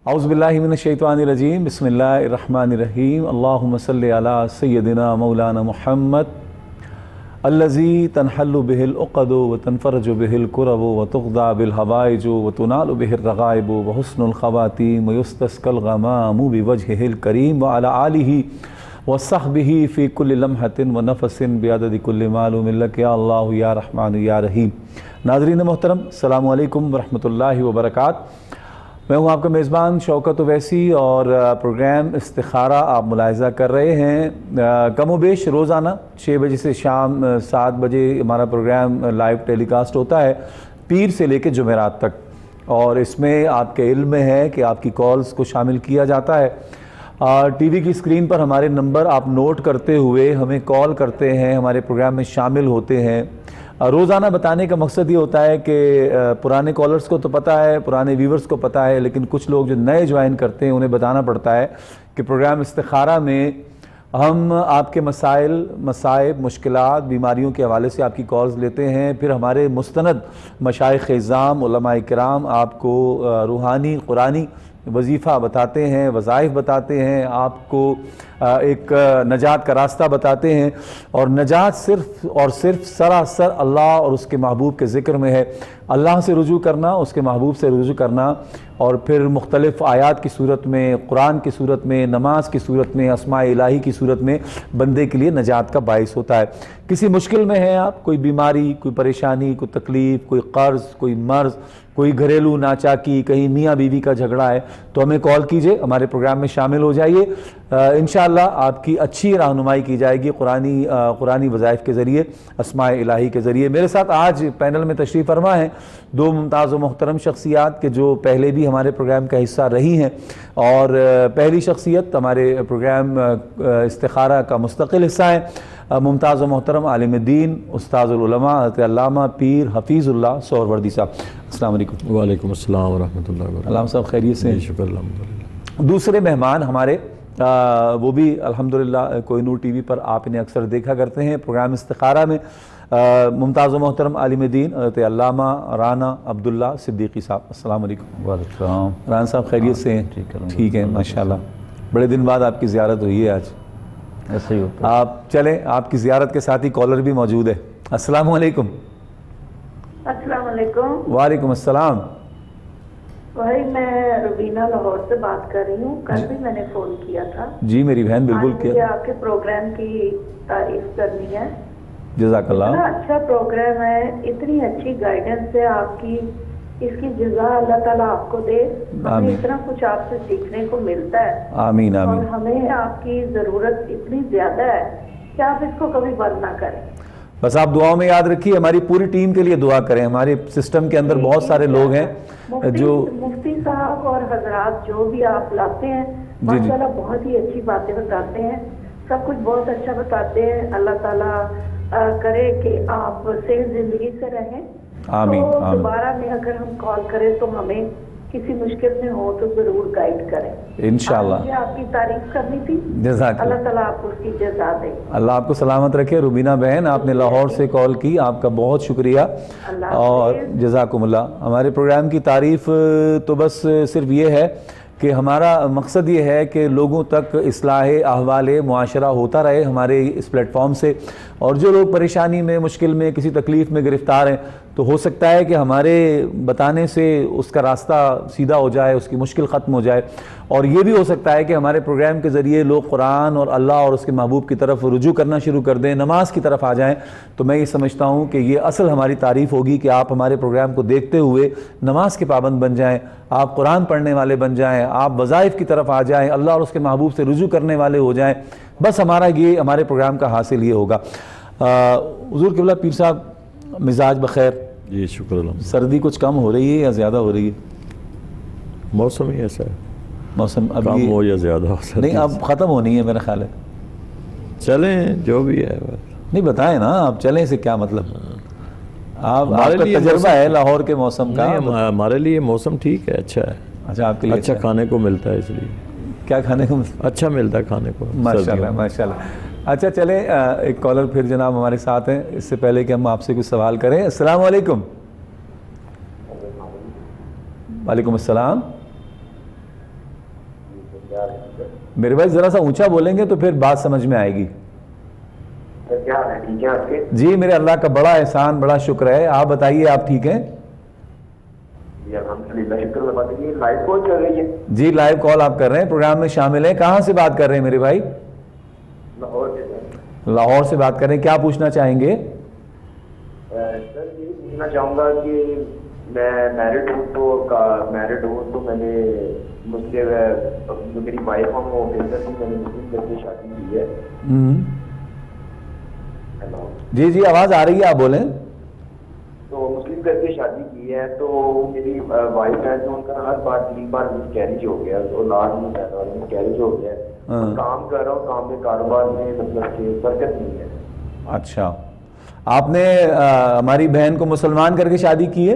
اعوذ باللہ من الشیطان الرجیم بسم اللہ الرحمن الرحیم اللہم صلی علی سیدنا مولانا محمد الذی تنحل بہ العقد وتنفرج بہ الکرب وتقضى بالحوائج وتنال بہ الرغائب وحسن الخواتیم ویستسقى الغمام بوجہہ الکریم وعلی آلہ وصحبہ فی کل لمحۃ ونفس بعدد کل معلوم لک یا اللہ یا رحمن یا رحیم۔ ناظرین محترم، السلام علیکم ورحمۃ اللہ وبرکاتہ۔ میں ہوں آپ کا میزبان شوکت اویسی اور پروگرام استخارہ آپ ملاحظہ کر رہے ہیں۔ کم و بیش روزانہ 6 بجے سے شام 7 بجے ہمارا پروگرام لائیو ٹیلی کاسٹ ہوتا ہے، پیر سے لے کے جمعرات تک، اور اس میں آپ کے علم میں ہے کہ آپ کی کالز کو شامل کیا جاتا ہے۔ ٹی وی کی اسکرین پر ہمارے نمبر آپ نوٹ کرتے ہوئے ہمیں کال کرتے ہیں، ہمارے پروگرام میں شامل ہوتے ہیں۔ روزانہ بتانے کا مقصد یہ ہوتا ہے کہ پرانے کالرز کو تو پتہ ہے، پرانے ویورز کو پتہ ہے، لیکن کچھ لوگ جو نئے جوائن کرتے ہیں انہیں بتانا پڑتا ہے کہ پروگرام استخارہ میں ہم آپ کے مسائل، مصائب، مشکلات، بیماریوں کے حوالے سے آپ کی کالز لیتے ہیں، پھر ہمارے مستند مشائخ اعظام، علماء کرام آپ کو روحانی، قرآنی وظیفہ بتاتے ہیں، وظائف بتاتے ہیں، آپ کو ایک نجات کا راستہ بتاتے ہیں، اور نجات صرف اور صرف سراسر اللہ اور اس کے محبوب کے ذکر میں ہے۔ اللہ سے رجوع کرنا، اس کے محبوب سے رجوع کرنا، اور پھر مختلف آیات کی صورت میں، قرآن کی صورت میں، نماز کی صورت میں، اسماء الہی کی صورت میں بندے کے لیے نجات کا باعث ہوتا ہے۔ کسی مشکل میں ہیں آپ، کوئی بیماری، کوئی پریشانی، کوئی تکلیف، کوئی قرض، کوئی مرض، کوئی گھریلو ناچاکی، کہیں میاں بیوی کا جھگڑا ہے، تو ہمیں کال کیجئے، ہمارے پروگرام میں شامل ہو جائیے۔ انشاءاللہ آپ کی اچھی رہنمائی کی جائے گی قرآنی وظائف کے ذریعے، اسماء الہی کے ذریعے۔ میرے ساتھ آج پینل میں تشریف فرما ہیں 2 ممتاز و محترم شخصیات کے جو پہلے بھی ہمارے پروگرام کا حصہ رہی ہیں، اور پہلی شخصیت ہمارے پروگرام استخارہ کا مستقل حصہ ہے، ممتاز و محترم عالم دین، استاذ العلماء حضرت علامہ پیر حفیظ اللہ سہروردی صاحب۔ السلام علیکم۔ وعلیکم السلام ورحمۃ اللہ وبرکاتہ۔ علامہ صاحب خیریت سے؟ شکر الحمدللہ۔ دوسرے مہمان ہمارے وہ بھی الحمدللہ کوہ نور ٹی وی پر آپ انہیں اکثر دیکھا کرتے ہیں، پروگرام استخارہ میں ممتاز و محترم عالم دین حضرت علامہ رانا عبداللہ صدیقی صاحب۔ السلام علیکم۔ وعلیکم السلام۔ رانا صاحب خیریت سے ہیں؟ ٹھیک ہے ماشاءاللہ، بڑے دن بعد آپ کی زیارت ہوئی ہے آج۔ ایسے ہی ہوتا ہے۔ آپ چلیں، آپ کی زیارت کے ساتھ ہی کالر بھی موجود ہے۔ السلام علیکم۔ السلام علیکم۔ وعلیکم السلام۔ بھائی میں روبینہ لاہور سے بات کر رہی ہوں، کل بھی میں نے فون کیا تھا۔ جی میری بہن، بالکل مجھے کیا۔ آپ کے پروگرام کی تعریف کرنی ہے۔ جزاک اللہ۔ اتنا اچھا پروگرام ہے، اتنی اچھی گائیڈنس ہے آپ کی، اس کی جزا اللہ تعالیٰ آپ کو دے۔ ہمیں اتنا کچھ آپ سے سیکھنے کو ملتا ہے، آمین اور آمین۔ ہمیں آپ کی ضرورت اتنی زیادہ ہے کہ آپ اس کو کبھی بند نہ کریں۔ بس آپ دعاؤں میں یاد رکھیے، ہماری پوری ٹیم کے لیے دعا کریں۔ ہمارے سسٹم کے اندر بہت سارے لوگ ہیں جو مفتی صاحب اور حضرات جو بھی آپ لاتے ہیں ماشاءاللہ بہت ہی اچھی باتیں بتاتے ہیں، سب کچھ بہت اچھا بتاتے ہیں۔ اللہ تعالیٰ کرے کہ آپ صحیح زندگی سے رہیں۔ آمین تو آمین۔ دوبارہ میں اگر ہم کال کریں تو ہمیں کسی مشکل میں ہو تو ضرور گائیڈ کریں انشاءاللہ۔ مجھے آپ کی تعریف کرنی تھی۔ جزاک اللہ۔ اللہ تعالیٰ آپ کو اس کی جزا دے۔ اللہ آپ کو سلامت رکھے۔ روبینہ بہن، آپ نے لاہور سے کال کی، آپ کا بہت شکریہ اور جزاکم اللہ۔ ہمارے پروگرام کی تعریف تو بس صرف یہ ہے کہ ہمارا مقصد یہ ہے کہ لوگوں تک اصلاح احوال معاشرہ ہوتا رہے ہمارے اس پلیٹ فارم سے، اور جو لوگ پریشانی میں، مشکل میں، کسی تکلیف میں گرفتار ہیں، تو ہو سکتا ہے کہ ہمارے بتانے سے اس کا راستہ سیدھا ہو جائے، اس کی مشکل ختم ہو جائے، اور یہ بھی ہو سکتا ہے کہ ہمارے پروگرام کے ذریعے لوگ قرآن اور اللہ اور اس کے محبوب کی طرف رجوع کرنا شروع کر دیں، نماز کی طرف آ جائیں۔ تو میں یہ سمجھتا ہوں کہ یہ اصل ہماری تعریف ہوگی کہ آپ ہمارے پروگرام کو دیکھتے ہوئے نماز کے پابند بن جائیں، آپ قرآن پڑھنے والے بن جائیں، آپ وظائف کی طرف آ جائیں، اللہ اور اس کے محبوب سے رجوع کرنے والے ہو جائیں۔ بس ہمارے پروگرام کا حاصل یہ ہوگا۔ حضور قبلہ پیر صاحب، مزاج بخیر؟ جی شکر الحمد۔ سردی کچھ کم ہو رہی ہے یا زیادہ ہو رہی ہے؟ موسم ہی ایسا ہے، موسم اب کم ہو یا زیادہ ہو سکتا نہیں، اب ختم ہونی ہے میرا خیال ہے۔ چلیں جو بھی ہے۔ نہیں بتائیں نا، آپ چلیں سے کیا مطلب؟ آپ کا تجربہ ہے لاہور کے موسم کا۔ ہمارے لیے موسم ٹھیک ہے، اچھا ہے۔ اچھا، آپ کے لیے اچھا کھانے کو ملتا ہے، اس لیے کیا کھانے کو ملتا ہے؟ اچھا ملتا ہے کھانے کو، ماشاءاللہ ماشاءاللہ۔ اچھا چلیں، ایک کالر پھر جناب ہمارے ساتھ ہیں۔ اس سے پہلے کہ ہم آپ سے کچھ سوال کریں، السلام علیکم۔ وعلیکم السلام۔ میرے بھائی ذرا سا اونچا بولیں گے تو پھر بات سمجھ میں آئے گی. کیا ہے ٹھیک ہے آپ کے؟ جی میرے اللہ کا بڑا احسان بڑا شکر ہے. آپ بتائیے آپ ٹھیک ہیں؟ جی الحمدللہ شکر اللہ کا. یہ لائیو کال چل رہی ہے؟ جی لائیو کال آپ کر رہے ہیں, پروگرام میں شامل ہیں. کہاں سے بات کر رہے ہیں میرے بھائی؟ لاہور سے. لاہور سے بات کر رہے ہیں. کیا پوچھنا چاہیں گے؟ سر یہ پوچھنا چاہوں گا کہ میں میرڈ ہوں تو میں نے میری وائف ہوں وہ بہتر تھی, میں نے مسلم گھر سے شادی کی ہے. ہیلو جی جی آواز آ رہی ہے, آپ بولیں. تو مسلم گھر سے شادی کی ہے تو میری وائف ہے تو ان کا ہر بار 3 بار مس کیریج ہو گیا, اولاد نہیں پیدا ہوئی, مس کیریج ہو گیا. کام کر رہا ہوں, کام میں کاروبار میں مطلب کہ برکت نہیں ہے. اچھا, آپ نے ہماری بہن کو مسلمان کر کے شادی کی ہے؟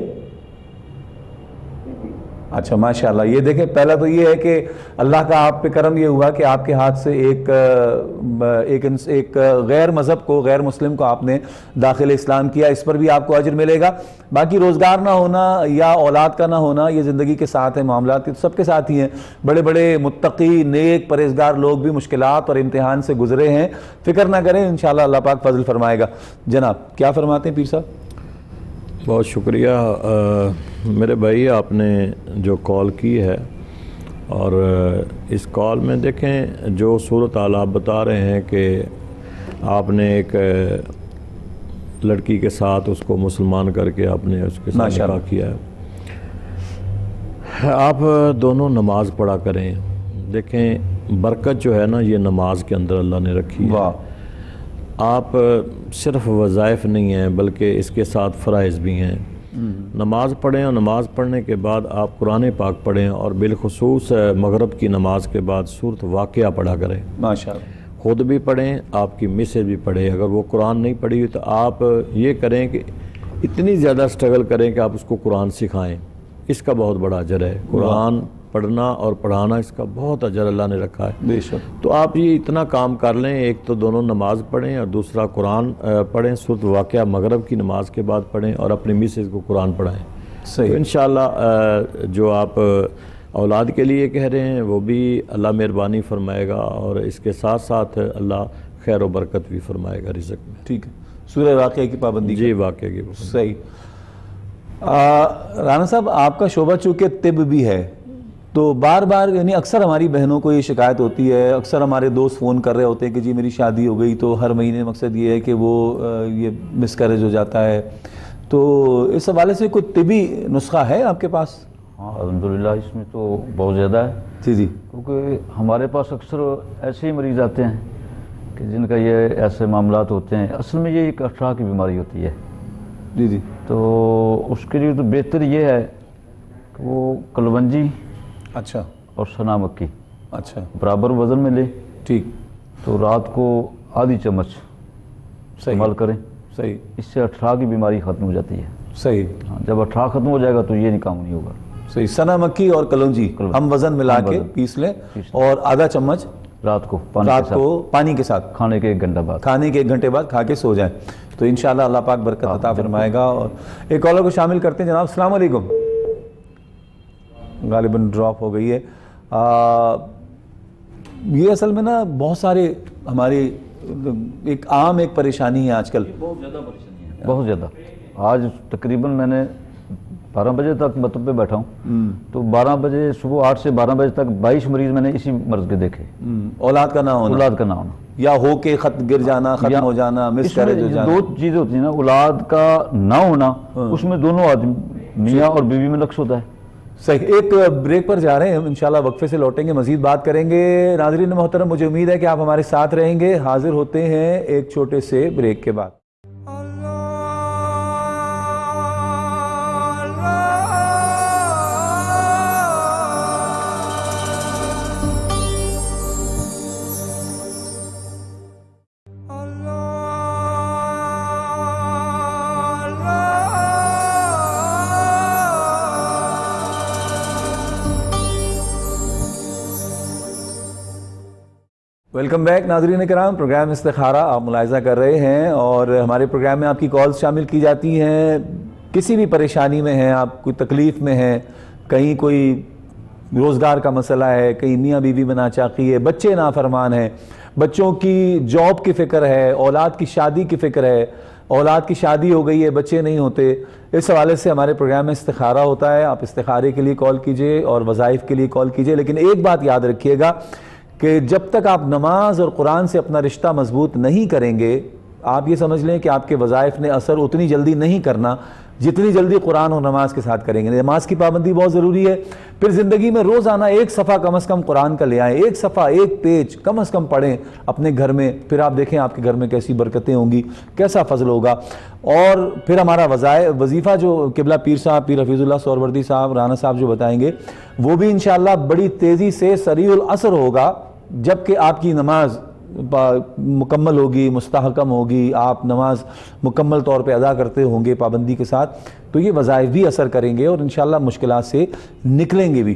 اچھا ماشاءاللہ. یہ دیکھیں پہلا تو یہ ہے کہ اللہ کا آپ پہ کرم یہ ہوا کہ آپ کے ہاتھ سے ایک غیر مذہب کو, غیر مسلم کو آپ نے داخل اسلام کیا. اس پر بھی آپ کو اجر ملے گا. باقی روزگار نہ ہونا یا اولاد کا نہ ہونا یہ زندگی کے ساتھ ہے, معاملات کے سب کے ساتھ ہی ہیں. بڑے بڑے متقی نیک پرہیزگار لوگ بھی مشکلات اور امتحان سے گزرے ہیں. فکر نہ کریں, انشاءاللہ اللہ پاک فضل فرمائے گا. جناب کیا فرماتے ہیں پیر صاحب؟ بہت شکریہ میرے بھائی, آپ نے جو کال کی ہے, اور اس کال میں دیکھیں جو صورتحال آپ بتا رہے ہیں کہ آپ نے ایک لڑکی کے ساتھ اس کو مسلمان کر کے آپ نے اس کے ساتھ نکاح کیا ہے. آپ دونوں نماز پڑھا کریں. دیکھیں برکت جو ہے نا یہ نماز کے اندر اللہ نے رکھی ہے. آپ صرف وظائف نہیں ہیں بلکہ اس کے ساتھ فرائض بھی ہیں. نماز پڑھیں, اور نماز پڑھنے کے بعد آپ قرآن پاک پڑھیں, اور بالخصوص مغرب کی نماز کے بعد سورۃ واقعہ پڑھا کریں. ماشاءاللہ. خود بھی پڑھیں, آپ کی مسز بھی پڑھے. اگر وہ قرآن نہیں پڑھی تو آپ یہ کریں کہ اتنی زیادہ سٹرگل کریں کہ آپ اس کو قرآن سکھائیں. اس کا بہت بڑا اجر ہے. قرآن پڑھنا اور پڑھانا اس کا بہت اجر اللہ نے رکھا ہے. بے شک. تو آپ یہ اتنا کام کر لیں, ایک تو دونوں نماز پڑھیں اور دوسرا قرآن پڑھیں, سورۃ واقعہ مغرب کی نماز کے بعد پڑھیں, اور اپنی مسز کو قرآن پڑھائیں. صحیح. تو انشاءاللہ جو آپ اولاد کے لیے کہہ رہے ہیں وہ بھی اللہ مہربانی فرمائے گا, اور اس کے ساتھ ساتھ اللہ خیر و برکت بھی فرمائے گا رزق میں. ٹھیک ہے. سورہ واقعہ کی پابندی. جی واقعہ کی پابندی. صحیح. رانا صاحب آپ کا شعبہ چونکہ طب بھی ہے تو بار بار یعنی اکثر ہماری بہنوں کو یہ شکایت ہوتی ہے, اکثر ہمارے دوست فون کر رہے ہوتے ہیں کہ جی میری شادی ہو گئی, تو ہر مہینے مقصد یہ ہے کہ وہ یہ مس کیریج ہو جاتا ہے. تو اس حوالے سے کوئی طبی نسخہ ہے آپ کے پاس؟ ہاں الحمدللہ اس میں تو بہت زیادہ ہے. جی جی. کیونکہ ہمارے پاس اکثر ایسے ہی مریض آتے ہیں کہ جن کا یہ ایسے معاملات ہوتے ہیں. اصل میں یہ ایک اٹھارہ کی بیماری ہوتی ہے. جی جی. تو اس کے لیے تو بہتر یہ ہے کہ وہ کلونجی اچھا اور سنا مکی اچھا برابر وزن میں لے. ٹھیک. تو رات کو آدھی چمچ استعمال کریں. صحیح. اس سے اٹھارہ کی بیماری ختم ہو جاتی ہے. صحیح. ہاں جب اٹھارہ ختم ہو جائے گا تو یہ کام نہیں ہوگا. صحیح. سنا مکی اور کلونجی ہم وزن ملا کے پیس لیں, اور آدھا چمچ رات کو پانی کے ساتھ کھانے کے 1 گھنٹہ بعد, کھانے کے 1 گھنٹے بعد کھا کے سو جائیں. تو انشاءاللہ اللہ پاک برکت عطا فرمائے گا. اور ایک کالر کو شامل کرتے ہیں. جناب السلام علیکم. غالباً ڈراپ ہو گئی ہے. یہ اصل میں نا بہت سارے ہمارے ایک عام ایک پریشانی ہے آج کل. بہت زیادہ پریشانی ہے. بہت زیادہ. آج تقریباً میں نے 12 بجے تک مطلب پہ بیٹھا ہوں, تو 12 بجے صبح 8 سے 12 بجے تک 22 مریض میں نے اسی مرض کے دیکھے. اولاد کا نہ ہونا. اولاد کا نہ ہونا یا ہو کے خط گر جانا, ختم ہو جانا, مس کیریج ہو جانا. 2 چیزیں ہوتی ہیں نا, اولاد کا نہ ہونا اس میں دونوں آدمی میاں اور بیوی میں نقص ہوتا ہے. صحیح. ایک بریک پر جا رہے ہیں ہم, انشاءاللہ وقفے سے لوٹیں گے, مزید بات کریں گے. ناظرین محترم مجھے امید ہے کہ آپ ہمارے ساتھ رہیں گے. حاضر ہوتے ہیں ایک چھوٹے سے بریک کے بعد. ویلکم بیک ناظرین کرام. پروگرام استخارہ آپ ملاحظہ کر رہے ہیں, اور ہمارے پروگرام میں آپ کی کالز شامل کی جاتی ہیں. کسی بھی پریشانی میں ہیں آپ, کوئی تکلیف میں ہیں, کہیں کوئی روزگار کا مسئلہ ہے, کہیں میاں بیوی میں ناچاقی ہے, بچے نافرمان ہیں, بچوں کی جاب کی فکر ہے, اولاد کی شادی کی فکر ہے, اولاد کی شادی ہو گئی ہے بچے نہیں ہوتے, اس حوالے سے ہمارے پروگرام میں استخارہ ہوتا ہے. آپ استخارے کے لیے کال کیجئے اور وظائف کے لیے کال کیجئے. لیکن ایک بات یاد رکھیے گا کہ جب تک آپ نماز اور قرآن سے اپنا رشتہ مضبوط نہیں کریں گے, آپ یہ سمجھ لیں کہ آپ کے وظائف نے اثر اتنی جلدی نہیں کرنا جتنی جلدی قرآن اور نماز کے ساتھ کریں گے. نماز کی پابندی بہت ضروری ہے. پھر زندگی میں روزانہ ایک صفحہ کم از کم قرآن کا لے آئیں, ایک صفحہ ایک پیج کم از کم پڑھیں اپنے گھر میں. پھر آپ دیکھیں آپ کے گھر میں کیسی برکتیں ہوں گی, کیسا فضل ہوگا. اور پھر ہمارا وظیفہ جو قبلہ پیر صاحب, پیر حفیظ اللہ سہروردی صاحب, رانا صاحب جو بتائیں گے, وہ بھی انشاءاللہ بڑی تیزی سے سریع الاثر ہوگا جبکہ آپ کی نماز مکمل ہوگی, مستحکم ہوگی, آپ نماز مکمل طور پہ ادا کرتے ہوں گے پابندی کے ساتھ, تو یہ وظائف بھی اثر کریں گے اور انشاءاللہ مشکلات سے نکلیں گے بھی.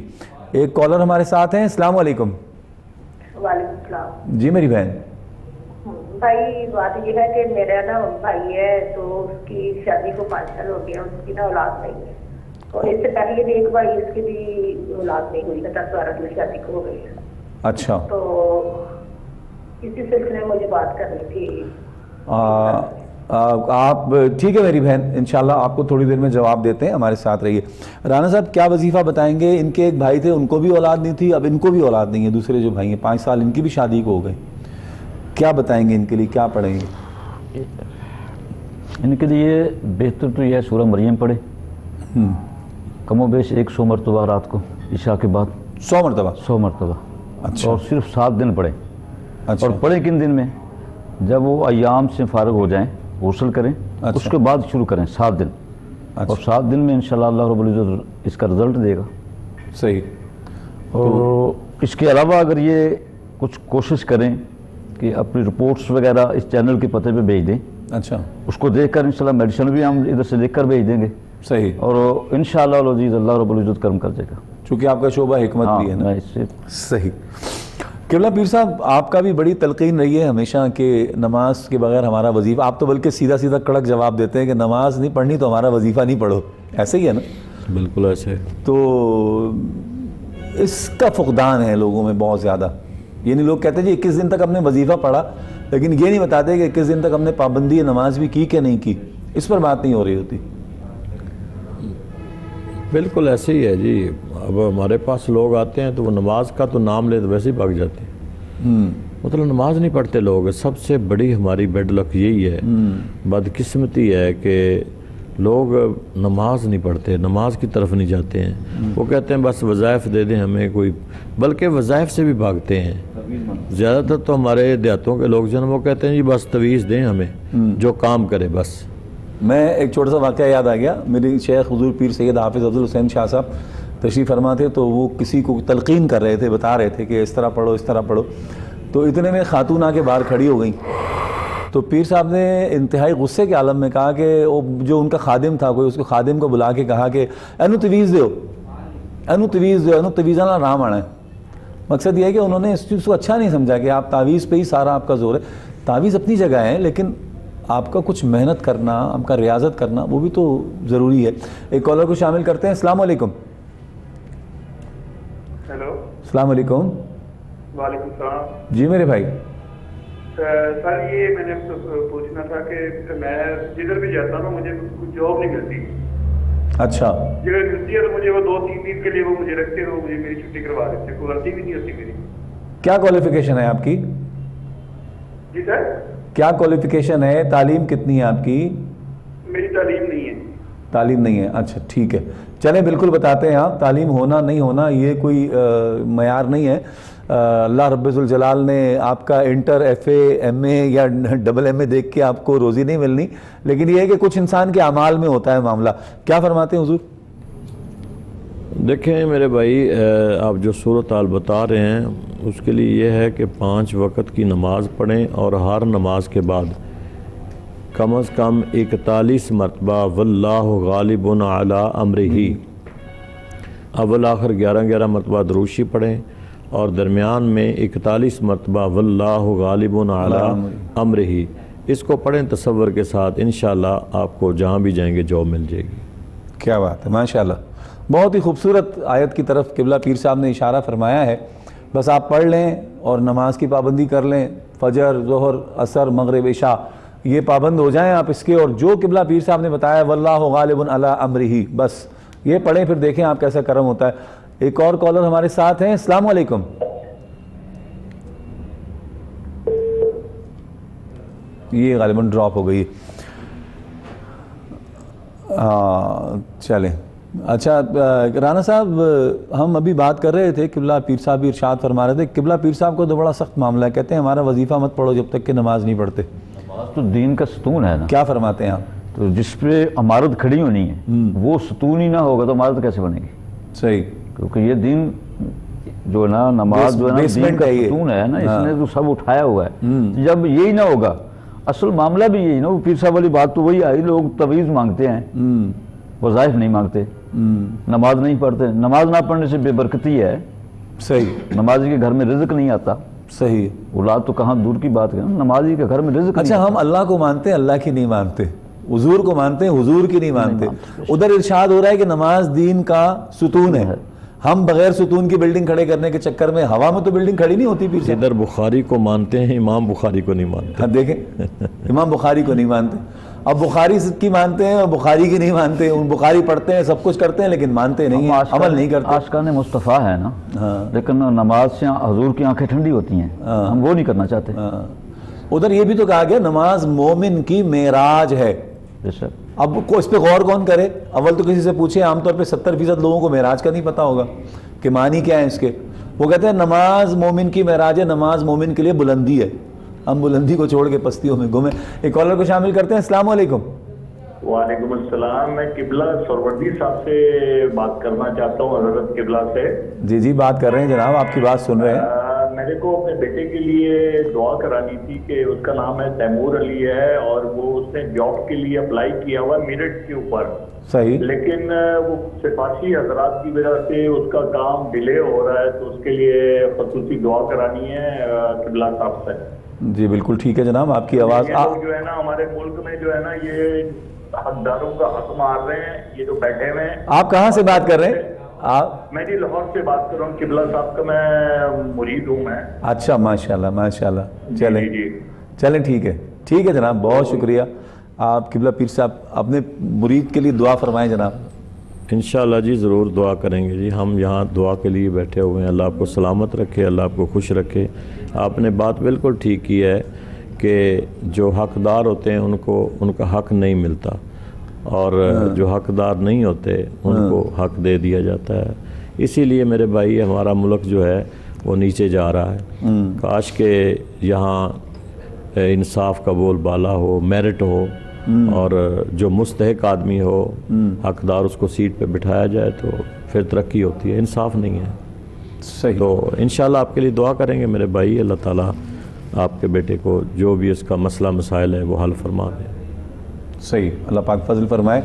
ایک کالر ہمارے ساتھ ہیں. السلام علیکم. وعلیکم السلام. جی میری بہن. بھائی بات یہ ہے کہ میرا نا بھائی ہے تو اس کی شادی کو 5 سال ہو گیا, اس کی نا اولاد نہیں ہے, اور اس سے پہلے بھی ایک بھائی اس کی بھی اولاد نہیں ہوئی, 10-12 میں شادی کو ہو گئی. اچھا, تو اسی سلسلے میں مجھے بات کرنی تھی. آپ ٹھیک ہے میری بہن, انشاءاللہ آپ کو تھوڑی دیر میں جواب دیتے ہیں, ہمارے ساتھ رہیے. رانا صاحب کیا وظیفہ بتائیں گے؟ ان کے ایک بھائی تھے, ان کو بھی اولاد نہیں تھی, اب ان کو بھی اولاد نہیں ہے. دوسرے جو بھائی ہیں 5 سال ان کی بھی شادی کو ہو گئے, کیا بتائیں گے ان کے لیے, کیا پڑھیں گے؟ ان کے لیے بہتر تو یہ ہے سورہ مریم پڑھے, کم و بیش 100 مرتبہ رات کو عشاء کے بعد. 100 مرتبہ؟ 100 مرتبہ. اچھا. اور صرف 7 دن پڑھیں. اچھا. اور پڑھیں کن دن میں؟ جب وہ ایام سے فارغ ہو جائیں, غسل کریں, اچھا. اس کے بعد شروع کریں 7 دن. اور 7 دن میں انشاءاللہ اللہ رب العزت اس کا رزلٹ دے گا. صحیح. اور اس کے علاوہ اگر یہ کچھ کوشش کریں کہ اپنی رپورٹس وغیرہ اس چینل کے پتے پہ بھیج دیں. اچھا. اس کو دیکھ کر انشاءاللہ میڈیسن بھی ہم ادھر سے لکھ کر بھیج دیں گے. صحیح. اور انشاءاللہ العزیز اللہ رب العزت کرم کر دے گا, چونکہ آپ کا شعبہ حکمت بھی ہے نا. صحیح. قبلہ پیر صاحب آپ کا بھی بڑی تلقین رہی ہے ہمیشہ کہ نماز کے بغیر ہمارا وظیفہ, آپ تو بلکہ سیدھا سیدھا کڑک جواب دیتے ہیں کہ نماز نہیں پڑھنی تو ہمارا وظیفہ نہیں پڑھو, ایسے ہی ہے نا؟ بالکل ایسے. تو اس کا فقدان ہے لوگوں میں بہت زیادہ. یعنی لوگ کہتے ہیں جی 21 دن تک ہم نے وظیفہ پڑھا, لیکن یہ نہیں بتاتے کہ 21 دن تک ہم نے پابندی نماز بھی کی کہ نہیں کی. اس پر بات نہیں ہو رہی ہوتی. بالکل ایسے ہی ہے جی. اب ہمارے پاس لوگ آتے ہیں تو وہ نماز کا تو نام لے تو ویسے ہی بھاگ جاتے ہیں. مطلب نماز نہیں پڑھتے لوگ. سب سے بڑی ہماری بیڈ لک یہی ہے, بدقسمتی ہے کہ لوگ نماز نہیں پڑھتے, نماز کی طرف نہیں جاتے ہیں. وہ کہتے ہیں بس وظائف دے دیں ہمیں کوئی, بلکہ وظائف سے بھی بھاگتے ہیں. زیادہ تر تو ہمارے دیہاتوں کے لوگ جو ہیں وہ کہتے ہیں جی بس تویز دیں ہمیں, جو کام کرے بس. میں ایک چھوٹا سا واقعہ یاد آ گیا. میری شیخ حضور پیر سید حافظ افضل حسین شاہ صاحب تشریف فرما تھے, تو وہ کسی کو تلقین کر رہے تھے, بتا رہے تھے کہ اس طرح پڑھو اس طرح پڑھو. تو اتنے میں خاتون آ کے باہر کھڑی ہو گئیں. تو پیر صاحب نے انتہائی غصے کے عالم میں کہا کہ وہ جو ان کا خادم تھا, کوئی اس کو خادم کو بلا کے کہا کہ اینو تویز دیو, اینو تویز دیو, اینو تویزاں رام آنا ہے. مقصد یہ ہے کہ انہوں نے اس چیز کو اچھا نہیں سمجھا کہ آپ تعویذ پہ ہی سارا آپ کا زور ہے. تعویذ اپنی جگہ ہے, لیکن آپ کا کچھ محنت کرنا, آپ کا ریاضت کرنا وہ بھی تو ضروری ہے. ایک کالر کو شامل کرتے ہیں. السلام علیکم. ہیلو. السلام علیکم. وعلیکم السلام. جی میرے بھائی. سر یہ میں نے پوچھنا تھا کہ میں جدھر بھی جاتا ہوں مجھے جاب نہیں ملتی. اچھا. جگہ ملتی ہے تو مجھے وہ 2-3 دن کے لیے وہ مجھے رکھتے ہیں, وہ مجھے میری چھٹی کروا دیتے ہیں, کوئی غلطی بھی نہیں ہوتی میری. کیا کوالیفیکیشن ہے آپ کی؟ جی سر. کیا کوالیفیکیشن ہے, تعلیم کتنی ہے آپ کی؟ میری تعلیم نہیں ہے. تعلیم نہیں ہے. اچھا ٹھیک ہے, چلیں بالکل بتاتے ہیں. آپ تعلیم ہونا نہیں ہونا یہ کوئی معیار نہیں ہے. اللہ رب الجلال نے آپ کا انٹر, ایف اے, ایم اے یا ڈبل ایم اے دیکھ کے آپ کو روزی نہیں ملنی, لیکن یہ ہے کہ کچھ انسان کے اعمال میں ہوتا ہے معاملہ. کیا فرماتے ہیں حضور؟ دیکھیں میرے بھائی, آپ جو صورتحال بتا رہے ہیں اس کے لیے یہ ہے کہ 5 وقت کی نماز پڑھیں, اور ہر نماز کے بعد کم از کم 41 مرتبہ واللہ غالب علی امرہ, اول آخر 11 مرتبہ دروشی پڑھیں, اور درمیان میں 41 مرتبہ واللہ غالب علی امرہ. اس کو پڑھیں تصور کے ساتھ, انشاءاللہ آپ کو جہاں بھی جائیں گے جاب مل جائے گی. کیا بات ہے, ماشاءاللہ. بہت ہی خوبصورت آیت کی طرف قبلہ پیر صاحب نے اشارہ فرمایا ہے. بس آپ پڑھ لیں اور نماز کی پابندی کر لیں, فجر, ظہر, عصر, مغرب, عشاء, یہ پابند ہو جائیں آپ اس کے, اور جو قبلہ پیر صاحب نے بتایا واللہ غالب علی امرہ, بس یہ پڑھیں, پھر دیکھیں آپ کیسا کرم ہوتا ہے. ایک اور کالر ہمارے ساتھ ہیں. السلام علیکم. یہ غالباً ڈراپ ہو گئی. چلیں, اچھا رانا صاحب, ہم ابھی بات کر رہے تھے, قبلہ پیر صاحب بھی ارشاد فرما رہے تھے, قبلہ پیر صاحب کو تو بڑا سخت معاملہ ہے, کہتے ہیں ہمارا وظیفہ مت پڑھو جب تک کہ نماز نہیں پڑھتے. نماز تو دین کا ستون ہے نا. کیا فرماتے ہیں آپ؟ تو جس پہ عمارت کھڑی ہونی ہے وہ ستون ہی نہ ہوگا تو عمارت کیسے بنے گی؟ صحیح, کیونکہ یہ دین جو ہے نا, نماز جو ہے نا دین کا ستون ہے نا, اس نے تو سب اٹھایا ہوا ہے. جب یہی نہ ہوگا, اصل معاملہ بھی یہی نا, وہ پیر صاحب والی بات تو وہی آئی, لوگ تویز مانگتے ہیں, وظائف نہیں مانگتے, نماز نہیں پڑھتے. نماز نہ پڑھنے سے بے برکتی ہے. صحیح, نمازی کے گھر میں رزق نہیں آتا. صحیح, اولاد تو کہاں دور کی بات ہے, نمازی کے گھر میں رزق. اچھا, ہم اللہ کو مانتے ہیں, اللہ کی نہیں مانتے, حضور کو مانتے ہیں, حضور کی نہیں مانتے. ادھر ارشاد ہو رہا ہے کہ نماز دین کا ستون ہے. ہم بغیر ستون کی بلڈنگ کھڑے کرنے کے چکر میں, ہوا میں تو بلڈنگ کھڑی نہیں ہوتی. پیر ادھر بخاری کو مانتے ہیں, امام بخاری کو نہیں مانتے. دیکھیں, امام بخاری کو نہیں مانتے. اب بخاری کی مانتے ہیں اور بخاری کی نہیں مانتے. ان بخاری پڑھتے ہیں, سب کچھ کرتے ہیں, لیکن مانتے نہیں ہیں, عمل نہیں کرتے. عاشقان مصطفیٰ ہے نا, لیکن نماز سے حضور کی آنکھیں ٹھنڈی ہوتی ہیں, ہم وہ نہیں کرنا چاہتے. ادھر یہ بھی تو کہا گیا نماز مومن کی معراج ہے. اب اس پہ غور کون کرے؟ اول تو کسی سے پوچھے, عام طور پہ 70% لوگوں کو معراج کا نہیں پتا ہوگا کہ معنی کیا ہے اس کے. وہ کہتے ہیں نماز مومن کی معراج ہے, نماز مومن کے لیے بلندی ہے. ہم بلندی کو چھوڑ کے پستیوں میں گھومیں. ایک کالر کو شامل کرتے ہیں. السلام علیکم. وعلیکم السلام. میں قبلہ سروردی صاحب سے بات کرنا چاہتا ہوں, حضرت قبلہ سے. جی بات کر رہے ہیں جناب, آپ کی بات سن رہے ہیں. میرے کو اپنے بیٹے کے لیے دعا کرانی تھی کہ اس کا نام ہے تیمور علی ہے, اور وہ اس نے جاب کے لیے اپلائی کیا ہوا میرٹ کے اوپر. صحیح, لیکن وہ سفارشی حضرات کی وجہ سے اس کا کام ڈیلے ہو رہا ہے, تو اس کے لیے خصوصی دعا کرانی ہے قبلہ صاحب سے. جی بالکل ٹھیک ہے جناب, آپ کی آواز. جو ہے نا ہمارے ملک میں جو ہے نا یہ حقداروں کا حق مار رہے ہیں, یہ جو بیٹھے ہوئے ہیں. آپ کہاں سے بات کر رہے ہیں؟ میں جی لاہور سے بات کر رہا ہوں, قبلہ صاحب کا میں مرید ہوں میں. اچھا, ماشاءاللہ ماشاءاللہ. چلیں جی چلیں, ٹھیک ہے جناب, بہت شکریہ. آپ قبلہ پیر صاحب اپنے مرید کے لیے دعا فرمائیں جناب. انشاءاللہ جی ضرور دعا کریں گے جی. ہم یہاں دعا کے لیے بیٹھے ہوئے ہیں. اللہ آپ کو سلامت رکھے, اللہ آپ کو خوش رکھے. آپ نے بات بالکل ٹھیک کی ہے کہ جو حقدار ہوتے ہیں ان کا حق نہیں ملتا, اور جو حقدار نہیں ہوتے ان کو حق دے دیا جاتا ہے. اسی لیے میرے بھائی ہمارا ملک جو ہے وہ نیچے جا رہا ہے. کاش کہ یہاں انصاف کا بول بالا ہو, میرٹ ہو, اور جو مستحق آدمی ہو, حقدار, اس کو سیٹ پہ بٹھایا جائے تو پھر ترقی ہوتی ہے. انصاف نہیں ہے. صحیح, تو انشاءاللہ آپ کے لیے دعا کریں گے میرے بھائی. اللہ تعالیٰ آپ کے بیٹے کو جو بھی اس کا مسئلہ مسائل ہے وہ حل فرما دے. صحیح, اللہ پاک فضل فرمائے.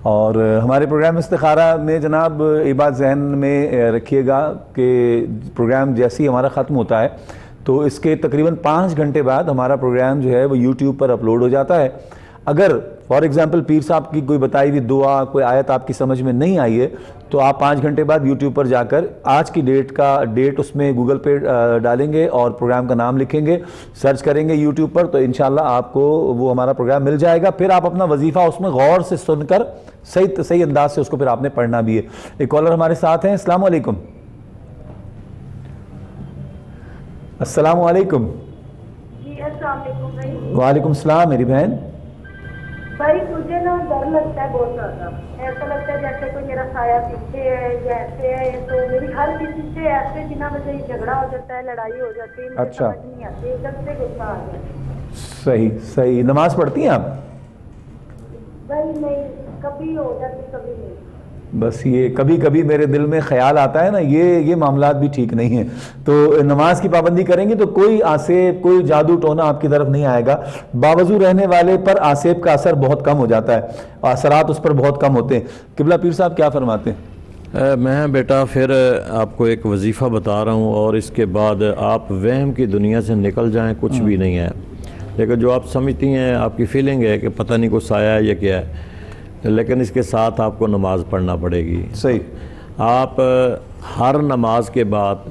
اور ہمارے پروگرام استخارہ میں جناب یہ بات ذہن میں رکھیے گا کہ پروگرام جیسے ہی ہمارا ختم ہوتا ہے تو اس کے تقریباً 5 گھنٹے بعد ہمارا پروگرام جو ہے وہ یوٹیوب پر اپلوڈ ہو جاتا ہے. اگر فار ایگزامپل پیر صاحب کی کوئی بتائی ہوئی دعا, کوئی آیت آپ کی سمجھ میں نہیں آئی ہے تو آپ 5 گھنٹے بعد یوٹیوب پر جا کر آج کی ڈیٹ اس میں گوگل پہ ڈالیں گے اور پروگرام کا نام لکھیں گے, سرچ کریں گے یوٹیوب پر, تو انشاءاللہ آپ کو وہ ہمارا پروگرام مل جائے گا. پھر آپ اپنا وظیفہ اس میں غور سے سن کر صحیح انداز سے اس کو پھر آپ نے پڑھنا بھی ہے. ایک کالر ہمارے ساتھ ہیں. السلام علیکم. السلام علیکم. جی السلام علیکم بھائی. وعلیکم السلام میری بہن. بھائی مجھے نا ڈر لگتا ہے بہت زیادہ, ایسا لگتا ہے جیسے کوئی میرا سایہ پیچھے ہے یا ایسے ہے, تو میری ہر کسی سے ایسے بنا وجہ جھگڑا ہو جاتا ہے, لڑائی ہو جاتی ہے, مجھے سمجھ نہیں آتی, ایک دم سے غصہ آ جاتا ہے. صحیح. نماز پڑھتی ہیں آپ؟ بھائی نہیں, کبھی ہو جاتی کبھی نہیں. بس یہ کبھی کبھی میرے دل میں خیال آتا ہے نا, یہ معاملات بھی ٹھیک نہیں ہیں. تو نماز کی پابندی کریں گے تو کوئی آسیب, کوئی جادو ٹونا آپ کی طرف نہیں آئے گا. باوضو رہنے والے پر آسیب کا اثر بہت کم ہو جاتا ہے, اثرات اس پر بہت کم ہوتے ہیں. قبلہ پیر صاحب کیا فرماتے ہیں؟ میں بیٹا پھر آپ کو ایک وظیفہ بتا رہا ہوں, اور اس کے بعد آپ وہم کی دنیا سے نکل جائیں, کچھ بھی نہیں ہے. لیکن جو آپ سمجھتی ہیں, آپ کی فیلنگ ہے کہ پتہ نہیں کوئی سایہ ہے یا کیا ہے, لیکن اس کے ساتھ آپ کو نماز پڑھنا پڑے گی. صحیح. آپ ہر نماز کے بعد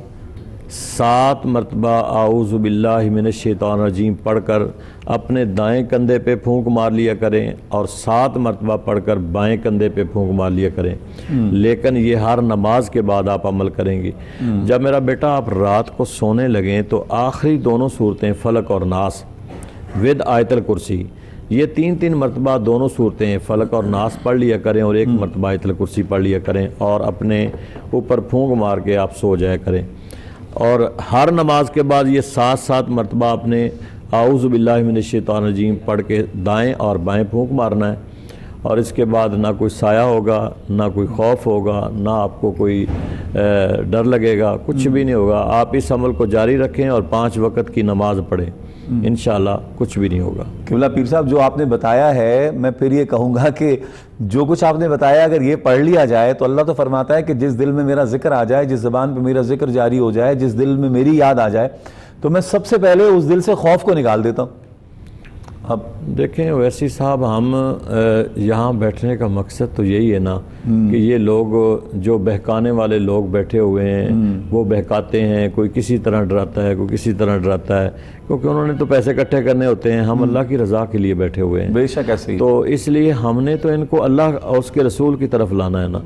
7 مرتبہ اعوذ باللہ من الشیطان الرجیم پڑھ کر اپنے دائیں کندھے پہ پھونک مار لیا کریں اور 7 مرتبہ پڑھ کر بائیں کندھے پہ پھونک مار لیا کریں. لیکن یہ ہر نماز کے بعد آپ عمل کریں گی. جب میرا بیٹا آپ رات کو سونے لگیں تو آخری دونوں صورتیں فلق اور ناس ود آیت الکرسی، یہ 3 مرتبہ دونوں صورتیں فلق اور ناس پڑھ لیا کریں اور 1 مرتبہ آیت الکرسی پڑھ لیا کریں اور اپنے اوپر پھونک مار کے آپ سو جایا کریں. اور ہر نماز کے بعد یہ 7 مرتبہ اپنے اعوذ باللہ من الشیطان الرجیم پڑھ کے دائیں اور بائیں پھونک مارنا ہے. اور اس کے بعد نہ کوئی سایہ ہوگا، نہ کوئی خوف ہوگا، نہ آپ کو کوئی ڈر لگے گا، کچھ بھی نہیں ہوگا. آپ اس عمل کو جاری رکھیں اور 5 وقت کی نماز پڑھیں، انشاءاللہ کچھ بھی نہیں ہوگا. قبلہ پیر صاحب جو آپ نے بتایا ہے، میں پھر یہ کہوں گا کہ جو کچھ آپ نے بتایا اگر یہ پڑھ لیا جائے تو اللہ تو فرماتا ہے کہ جس دل میں میرا ذکر آ جائے، جس زبان پہ میرا ذکر جاری ہو جائے، جس دل میں میری یاد آ جائے تو میں سب سے پہلے اس دل سے خوف کو نکال دیتا ہوں. اب دیکھیں ویسی صاحب، ہم یہاں بیٹھنے کا مقصد تو یہی ہے نا کہ یہ لوگ جو بہکانے والے لوگ بیٹھے ہوئے ہیں وہ بہکاتے ہیں، کوئی کسی طرح ڈراتا ہے، کوئی کسی طرح ڈراتا ہے، کیونکہ انہوں نے تو پیسے اکٹھے کرنے ہوتے ہیں. ہم اللہ کی رضا کے لیے بیٹھے ہوئے ہیں. بے شک ایسے ہی. تو اس لیے ہم نے تو ان کو اللہ اور اس کے رسول کی طرف لانا ہے نا.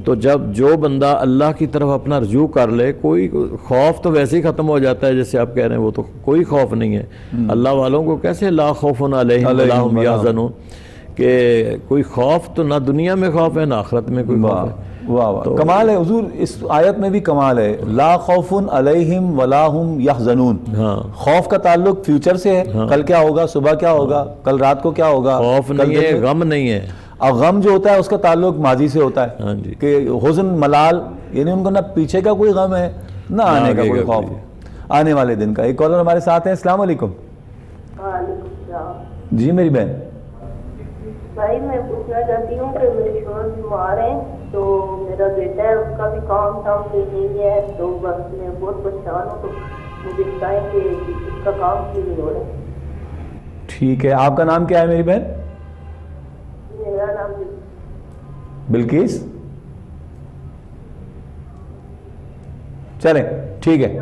تو جب جو بندہ اللہ کی طرف اپنا رجوع کر لے، کوئی خوف تو ویسے ہی ختم ہو جاتا ہے جیسے آپ کہہ رہے ہیں. وہ تو کوئی خوف نہیں ہے. اللہ والوں کو کیسے لا خوف علیہم ولا ہم یحزنون، کہ کوئی خوف تو نہ دنیا میں خوف ہے نہ آخرت میں کوئی خوف ہے. واہ واہ، کمال ہے حضور. اس آیت میں بھی کمال ہے، لا خوف علیہم ولا ہم یحزنون. خوف کا تعلق فیوچر سے ہے، کل کیا ہوگا، صبح کیا ہوگا، کل رات کو کیا ہوگا. خوف نہیں ہے، غم نہیں ہے. اور غم جو ہوتا ہے اس کا تعلق ماضی سے ہوتا ہے کہ حزن ملال، یعنی ان کو نہ پیچھے کا کوئی غم ہے نہ آنے کا کوئی خوف، آنے والے دن کا. ایک کالر ہمارے ساتھ ہیں. السلام علیکم. وعلیکم السلام. جی میری بہن. بھائی میں پوچھنا چاہتی ہوں کہ میرے شوہر بیمار ہیں تو میرا بیٹا ہے، اس کا بھی کام ٹھام پہ نہیں ہے، تو بس میں بہت پریشان ہوں. تو مجھے بتائیں کہ اس کا کام کیوں نہیں ہو رہا ہے. ٹھیک ہے، آپ کا نام کیا ہے میری بہن؟ میرا نام بلقیس. چلیں ٹھیک ہے،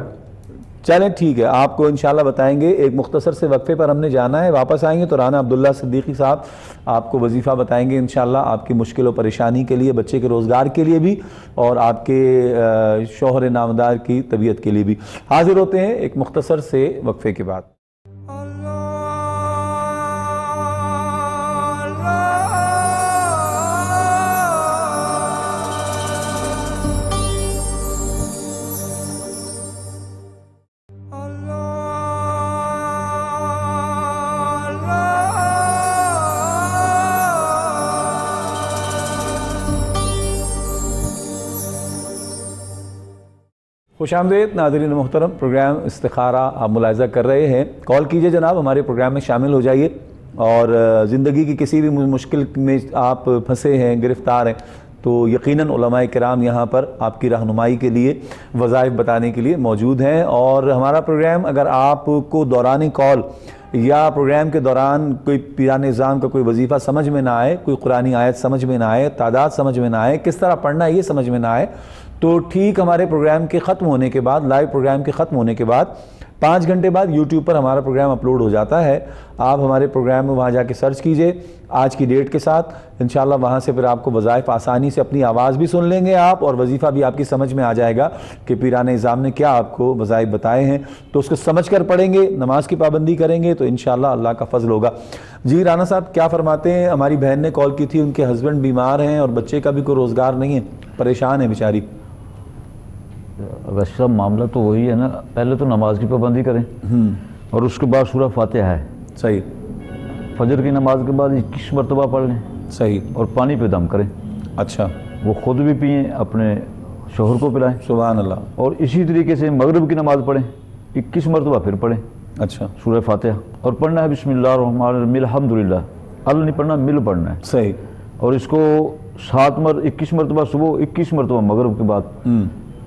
چلیں ٹھیک ہے، آپ کو انشاءاللہ بتائیں گے. ایک مختصر سے وقفے پر ہم نے جانا ہے، واپس آئیں گے تو رانا عبداللہ صدیقی صاحب آپ کو وظیفہ بتائیں گے انشاءاللہ، آپ کی مشکل و پریشانی کے لیے، بچے کے روزگار کے لیے بھی اور آپ کے شوہر نامدار کی طبیعت کے لیے بھی. حاضر ہوتے ہیں ایک مختصر سے وقفے کے بعد. خوش آمدید ناظرین محترم. پروگرام استخارہ آپ ملاحظہ کر رہے ہیں. کال کیجئے جناب، ہمارے پروگرام میں شامل ہو جائیے. اور زندگی کی کسی بھی مشکل میں آپ پھنسے ہیں، گرفتار ہیں، تو یقیناً علماء کرام یہاں پر آپ کی رہنمائی کے لیے، وظائف بتانے کے لیے موجود ہیں. اور ہمارا پروگرام اگر آپ کو دوران کال یا پروگرام کے دوران کوئی پیران نظام کا کوئی وظیفہ سمجھ میں نہ آئے، کوئی قرآنی آیت سمجھ میں نہ آئے، تعداد سمجھ میں نہ آئے، کس طرح پڑھنا ہے یہ سمجھ میں نہ آئے، تو ٹھیک ہمارے پروگرام کے ختم ہونے کے بعد، لائیو پروگرام کے ختم ہونے کے بعد 5 گھنٹے بعد یوٹیوب پر ہمارا پروگرام اپلوڈ ہو جاتا ہے. آپ ہمارے پروگرام میں وہاں جا کے سرچ کیجئے آج کی ڈیٹ کے ساتھ، انشاءاللہ وہاں سے پھر آپ کو وظائف آسانی سے اپنی آواز بھی سن لیں گے آپ، اور وظیفہ بھی آپ کی سمجھ میں آ جائے گا کہ پیران نظام نے کیا آپ کو وظائف بتائے ہیں. تو اس کو سمجھ کر پڑھیں گے، نماز کی پابندی کریں گے تو انشاءاللہ اللہ کا فضل ہوگا. جی رانا صاحب کیا فرماتے ہیں؟ ہماری بہن نے کال کی تھی، ان کے ہسبینڈ بیمار ہیں اور بچے کا بھی کوئی روزگار نہیں ہے، پریشان ہے بیچاری. ویسے سب معاملہ تو وہی ہے نا، پہلے تو نماز کی پابندی کریں اور اس کے بعد سورہ فاتحہ ہے. صحیح. فجر کی نماز کے بعد 21 مرتبہ پڑھ لیں. صحیح. اور پانی پہ دم کریں. اچھا. وہ خود بھی پئیں، اپنے شوہر کو پلائیں. سبحان اللہ. اور اسی طریقے سے مغرب کی نماز پڑھیں، 21 مرتبہ پھر پڑھیں. اچھا. سورہ فاتحہ، اور پڑھنا ہے بسم اللہ الرحمن الرحیم الحمدللہ. ال نہیں پڑھنا، مل پڑھنا ہے. صحیح. اور اس کو 21 مرتبہ صبح، 21 مرتبہ مغرب کے بعد.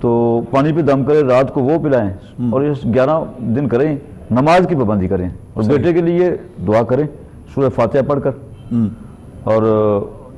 تو پانی پہ دم کریں، رات کو وہ پلائیں اور یہ 11 دن کریں. نماز کی پابندی کریں اور بیٹے کے لیے دعا کریں سورہ فاتحہ پڑھ کر. اور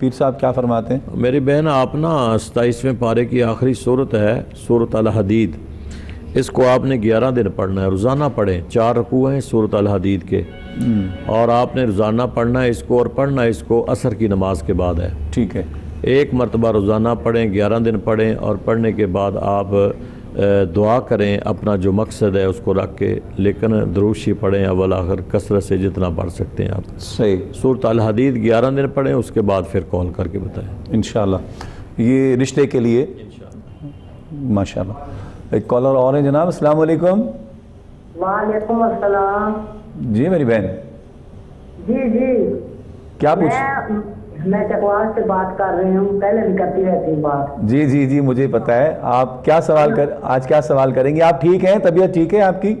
پیر صاحب کیا فرماتے ہیں؟ میری بہن آپ نا 27ویں پارے کی آخری صورت ہے سورۃ الحدید، اس کو آپ نے 11 دن پڑھنا ہے، روزانہ پڑھیں. 4 رکوع ہیں سورۃ الحدید کے، اور آپ نے روزانہ پڑھنا ہے اس کو، اور پڑھنا اس کو عصر کی نماز کے بعد ہے. ٹھیک ہے. 1 مرتبہ روزانہ پڑھیں، 11 دن پڑھیں، اور پڑھنے کے بعد آپ دعا کریں اپنا جو مقصد ہے اس کو رکھ کے، لیکن دروشی پڑھیں اول آخر کثرت سے جتنا پڑھ سکتے ہیں آپ. صحیح. سورۃ الحدید 11 دن پڑھیں، اس کے بعد پھر کال کر کے بتائیں انشاءاللہ. یہ رشتے کے لیے ماشاءاللہ. ایک کالر اور ہیں جناب. السلام علیکم. وعلیکم السلام. جی میری بہن. جی کیا پوچھ؟ میں چکوال سے بات کر رہی ہوں، پہلے بھی کرتی رہتی ہوں بات. جی مجھے پتہ ہے. آپ کیا سوال آج کیا سوال کریں گے؟ آپ ٹھیک ہیں؟ طبیعت ٹھیک ہے آپ کی؟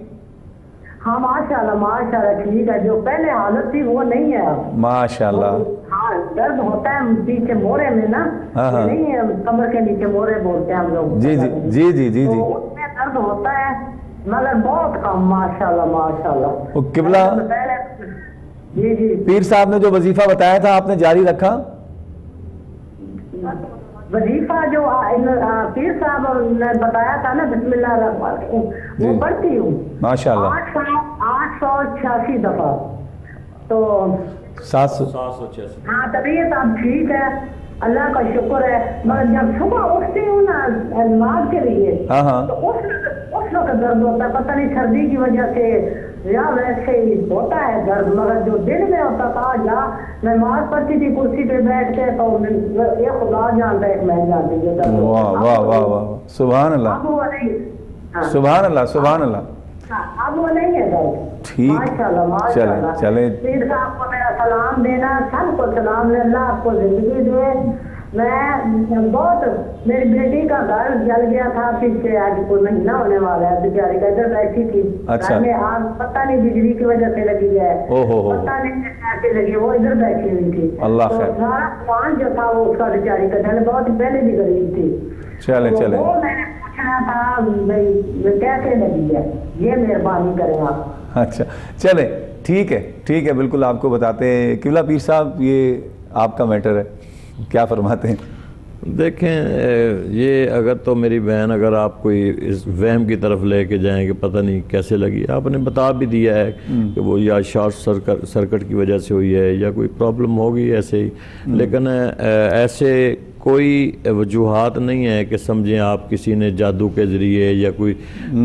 ہاں ماشاءاللہ ٹھیک ہے. جو پہلے حالت تھی وہ نہیں ہے اب. ماشاءاللہ. ہاں درد ہوتا ہے پیچھے موڑے میں نا، نہیں ہے کمر کے نیچے موڑے بولتے ہیں ہم لوگ. جی اس میں درد ہوتا ہے مگر بہت کم. ماشاءاللہ. قبلہ جی پیر صاحب نے جو وظیفہ بتایا تھا آپ نے جاری رکھا؟ وظیفہ جو پیر صاحب نے بتایا تھا نا بسم اللہ الرحمن الرحیم، وہ پڑھتی ہوں ماشاءاللہ 886 دفعہ. تو 786. ہاں طبیعت اب ٹھیک ہے، اللہ کا شکر ہے. مگر جب صبح اٹھتی ہوں نا نماز کے لیے تو اس وقت درد ہوتا ہے، پتہ نہیں سردی کی وجہ سے یا ویسے ہی ہوتا ہے درد. مگر جو دن میں ہوتا تھا یا میں نماز پڑھتی تھی کرسی پہ بیٹھ کے تو یہ خدا جانتا ہے میں جانتی ہوں. واہ سبحان اللہ سبحان اللہ سبحان اللہ. اب وہ نہیں ہے درد. ٹھیک. ماشاءاللہ. چلیں پیر صاحب کو میرا سلام دینا، سب کو سلام دے. اللہ آپ کو زندگی دے. میں بہت میری بیٹی کا گھر جل گیا تھا پیچھے، آج کوئی مہینہ ہونے والا ہے بیچاری کا. ادھر بیٹھی تھی گھر میں، آگ پتہ نہیں بجلی کی وجہ سے لگی ہے، پتہ نہیں کیسے لگی، وہ ادھر بیٹھی ہوئی تھی. تو سارا سامان جو تھا وہ اس کا بیچاری کا جل، بہت پہلے بھی غریب تھی. چلیں وہ میں نے پوچھنا تھا بھائی کیسے لگی ہے، یہ مہربانی کریں آپ. اچھا چلیں ٹھیک ہے بالکل آپ کو بتاتے ہیں. قبلہ پیر صاحب یہ آپ کا میٹر ہے، کیا فرماتے ہیں؟ دیکھیں یہ اگر تو میری بہن اگر آپ کوئی اس وہم کی طرف لے کے جائیں کہ پتہ نہیں کیسے لگی، آپ نے بتا بھی دیا ہے کہ وہ یا شارٹ سرکٹ کی وجہ سے ہوئی ہے یا کوئی پرابلم ہوگی ایسے ہی، لیکن ایسے کوئی وجوہات نہیں ہے کہ سمجھیں آپ کسی نے جادو کے ذریعے یا کوئی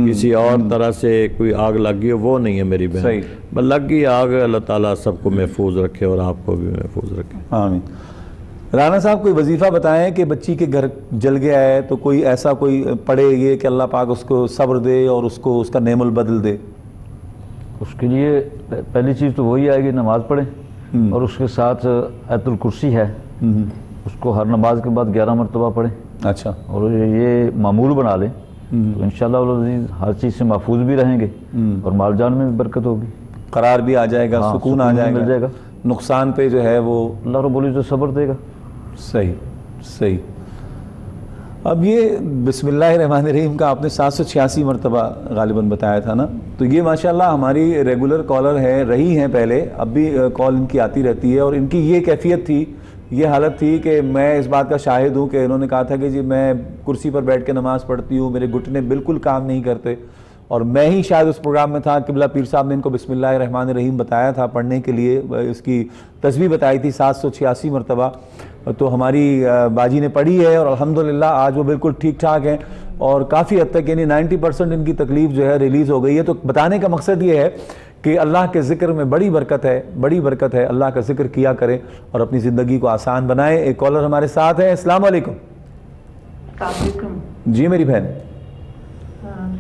کسی اور طرح سے کوئی آگ لگ گئی، وہ نہیں ہے میری بہن. بس لگ گئی آگ، اللہ تعالیٰ سب کو محفوظ رکھے اور آپ کو بھی محفوظ رکھے. آمین. رانا صاحب کوئی وظیفہ بتائیں کہ بچی کے گھر جل گیا ہے تو کوئی ایسا کوئی پڑھے یہ کہ اللہ پاک اس کو صبر دے اور اس کا نعم البدل دے. اس کے لیے پہلی چیز تو وہی آئے گی نماز پڑھیں، اور اس کے ساتھ آیت الکرسی ہے، اس کو ہر نماز کے بعد 11 مرتبہ پڑھیں. اچھا. اور یہ معمول بنا لیں تو انشاءاللہ العزیز ہر چیز سے محفوظ بھی رہیں گے اور مال جان میں بھی برکت ہوگی، قرار بھی آ جائے گا، سکون آ مل جائے گا، نقصان پہ جو ہے وہ اللہ رب العزت صبر دے گا. صحیح. اب یہ بسم اللہ الرحمن الرحیم کا آپ نے 786 مرتبہ غالباً بتایا تھا نا، تو یہ ماشاءاللہ ہماری ریگولر کالر ہے، رہی ہیں پہلے، اب بھی کال ان کی آتی رہتی ہے. اور ان کی یہ کیفیت تھی، یہ حالت تھی کہ میں اس بات کا شاہد ہوں کہ انہوں نے کہا تھا کہ جی میں کرسی پر بیٹھ کے نماز پڑھتی ہوں، میرے گھٹنے بالکل کام نہیں کرتے، اور میں ہی شاید اس پروگرام میں تھا. قبلہ پیر صاحب نے ان کو بسم اللہ الرحمن الرحیم بتایا تھا پڑھنے کے لیے، اس کی تسبیح بتائی تھی 786 مرتبہ، تو ہماری باجی نے پڑھی ہے اور الحمدللہ آج وہ بالکل ٹھیک ٹھاک ہیں اور کافی حد تک یعنی 90% ان کی تکلیف جو ہے ریلیز ہو گئی ہے. تو بتانے کا مقصد یہ ہے کہ اللہ کے ذکر میں بڑی برکت ہے. اللہ کا ذکر کیا کریں اور اپنی زندگی کو آسان بنائیں. ایک کالر ہمارے ساتھ ہیں. السلام علیکم. السلام علیکم. جی میری بہن.